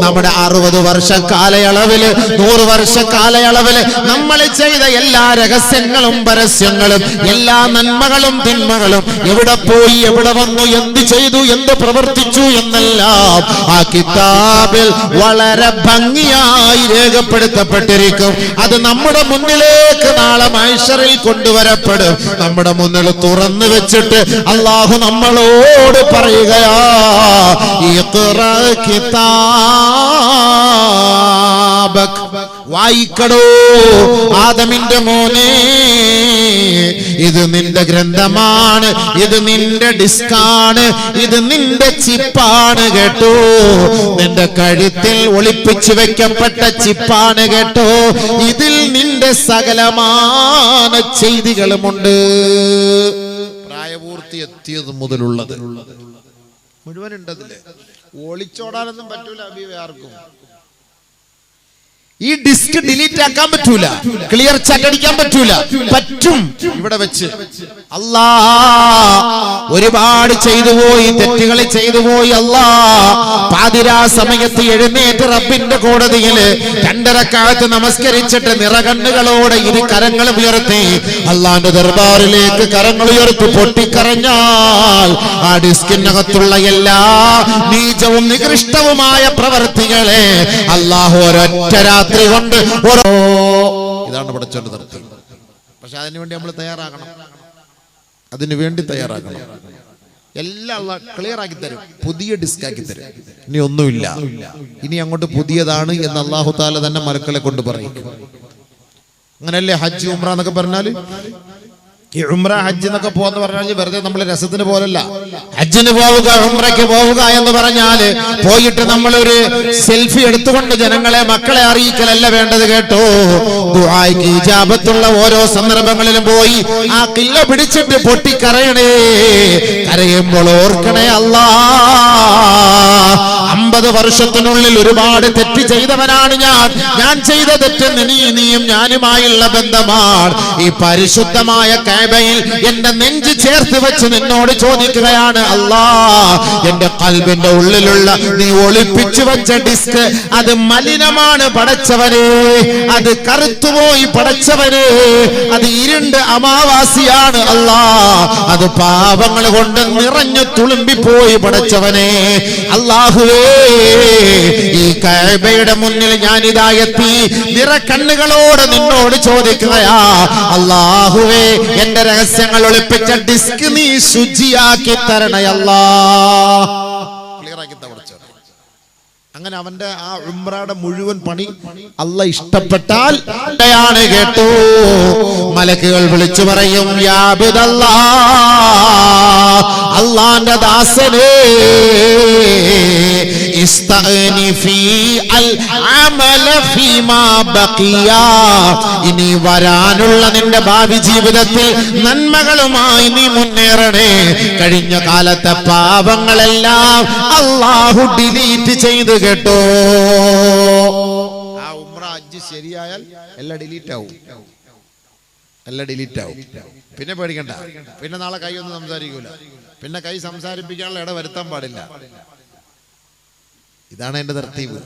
നമ്മുടെ 60 വർഷ കാലയളവില് 100 വർഷ കാലയളവില് നമ്മൾ ചെയ്ത എല്ലാ രഹസ്യങ്ങളും പരസ്യങ്ങളും എല്ലാ നന്മകളും തിന്മകളും എവിടെ പോയി, എവിടെ വന്നു, എന്ത് ചെയ്തു, എന്ത് പ്രവർത്തിച്ചു എന്നെല്ലാം ആ കിതാബിൽ വളരെ ഭംഗിയായി രേഖപ്പെടുത്തപ്പെട്ടിരിക്കും. അത് നമ്മുടെ മുന്നിലേക്ക് നാളെ മഹ്ശറിൽ കൊണ്ടുവരപ്പെടും. നമ്മുടെ മുന്നിൽ തുറന്നു വെച്ചിട്ട് അല്ലാഹു നമ്മളോട് പറയുകയാ, ഇഖ്റാ കിതാബക്, വായിക്കടോ ആദമിന്റെ മോനെ, ഇത് നിന്റെ ഗ്രന്ഥമാണ്, ഇത് നിന്റെ ഡിസ്കാണ്, ഇത് നിന്റെ ചിപ്പാണ് കേട്ടോ. നിന്റെ കഴുത്തിൽ ഒളിപ്പിച്ചു വെക്കപ്പെട്ട ചിപ്പാണ് കേട്ടോ. ഇതിൽ നിന്റെ സകലമാന ചെയ്തികളുമുണ്ട്. പ്രായപൂർത്തി എത്തിയത് മുതലുള്ളത് മുഴുവനുണ്ടതില്. ഒളിച്ചോടാനൊന്നും പറ്റൂല അബീവേ ആർക്കും. ഈ ഡിസ്ക് ഡിലീറ്റ് ആക്കാൻ പറ്റൂല, ക്ലിയർ ചാറ്റ് അടിക്കാൻ പറ്റൂല. പറ്റും ഇവിടെ വെച്ച്. അല്ലാ ഒരുപാട് ചെയ്തു പോയി, തെറ്റുകൾ ചെയ്തു പോയി. അല്ലാ പാതിരാ സമയത്ത് എഴുന്നേറ്റ് റബ്ബിന്റെ കോടതിയില് 2 റക്അത്ത് നമസ്കരിച്ചിട്ട് നിറകണ്ണുകളോടെ ഇരു കരങ്ങൾ ഉയർത്തി അള്ളാന്റെ ദർബാറിലേക്ക് കരങ്ങൾ ഉയർത്തി പൊട്ടിക്കരഞ്ഞാൽ ആ ഡിസ്കിനകത്തുള്ള എല്ലാ നീചവും നികൃഷ്ടവുമായ പ്രവർത്തികളെ അല്ലാഹു ഒരൊറ്റ രാത്രി കൊണ്ട് ഇതാണ് പഠിച്ചോണ്ട് നിർത്തി. പക്ഷെ അതിനുവേണ്ടി നമ്മൾ തയ്യാറാകണം, അതിനു വേണ്ടി തയ്യാറാകണം. എല്ലാം ക്ലിയർ ആക്കി തരും, പുതിയ ഡിസ്ക് ആക്കി തരും. ഇനി ഒന്നുമില്ല, ഇനി അങ്ങോട്ട് പുതിയതാണ് എന്ന് അല്ലാഹു തആല തന്നെ മലക്കളെ കൊണ്ട് പറയും. അങ്ങനല്ലേ ഹജ്ജ് ഉംറ എന്നൊക്കെ പറഞ്ഞാല്? ഈ ഉംറ ഹജ്ജ് എന്നൊക്കെ പോന്ന് പറഞ്ഞാൽ വെറുതെ നമ്മൾ രസത്തിന് പോലല്ല. ഹജ്ജിന് പോവുക, ഉംറയ്ക്ക് പോവുക എന്ന് പറഞ്ഞാല് പോയിട്ട് നമ്മളൊരു സെൽഫി എടുത്തുകൊണ്ട് ജനങ്ങളെ, മക്കളെ അറിയിക്കലല്ല വേണ്ടത് കേട്ടോ. ദുആയ്ക്ക് ഇജാബത്തുള്ള ഓരോ സന്ദർഭങ്ങളിലും പോയി ആ കില്ല പിടിച്ചിട്ട് പൊട്ടിക്കരയണേ. കരയുമ്പോൾ ഓർക്കണേ, അല്ലാ 50 വർഷത്തിനുള്ളിൽ ഒരുപാട് തെറ്റ് ചെയ്തവനാണ് ഞാൻ ചെയ്ത തെറ്റ് നീയും ഞാനുമായുള്ള ബന്ധമാണ്. ഈ പരിശുദ്ധമായ കഅബയിൽ എന്റെ നെഞ്ച് ചേർത്ത് വെച്ച് നിന്നോട് ചോദിക്കുകയാണ്, അല്ലാ എന്റെ ഖൽബിന്റെ ഉള്ളിലുള്ള നീ ഒളിപ്പിച്ചു വെച്ച ഡിസ്ക് അത് മലിനമാണ് പടച്ചവനെ, അത് കറുത്തുപോയി പടച്ചവനെ, അത് ഇരുണ്ട് അമാവാസിയാണ് അല്ലാ, അത് പാപങ്ങൾ കൊണ്ട് നിറഞ്ഞു തുളുമ്പിപ്പോയി പടച്ചവനെ. അല്ലാഹുവേ, ഈ കഅബയുടെ മുന്നിൽ ഞാനിതാ എത്തി നിറകണ്ണുകളോട് നിന്നോട് ചോദിക്കുകയാ, അല്ലാഹുവേ എന്റെ രഹസ്യങ്ങൾ ഒളിപ്പിച്ച ഡിസ്ക് നീ ശുചിയാക്കി തരണയല്ലാ. ക്ലിയർ ആക്കി തരണം. അങ്ങനെ അവന്റെ ആ ഉംറയുടെ മുഴുവൻ പണി അല്ലാഹ് ഇഷ്ടപ്പെട്ടാൽ ാണ് കേട്ടോ. മലക്കുകൾ വിളിച്ചു പറയും, യാ അബ്ദല്ലാഹ്, അല്ലാഹുവിന്റെ ദാസനേ, ഇസ്തഗ്നി ഫീ അൽ അമല ഫീമാ ബഖിയ, ഇനി വരാനുള്ള നിന്റെ ഭാവി ജീവിതത്തിൽ നന്മകളുമായി നീ മുന്നേറണേ. കഴിഞ്ഞ കാലത്തെ പാപങ്ങളെല്ലാം അല്ലാഹു ഡിലീറ്റ് ചെയ്തു കേട്ടോ. ആ ഉംറ ഹജ്ജ് ശരിയായാൽ എല്ലാം ഡിലീറ്റ് ആവും, എല്ലാം ഡിലീറ്റ് ആവും. പിന്നെ പേടിക്കണ്ട, പിന്നെ നാളെ കൈ ഒന്നും സംസാരിക്കൂല, പിന്നെ കൈ സംസാരിപ്പിക്കാനുള്ള ഇട വരുത്താൻ പാടില്ല. ഇതാണ് എന്റെ തർത്തീബ്.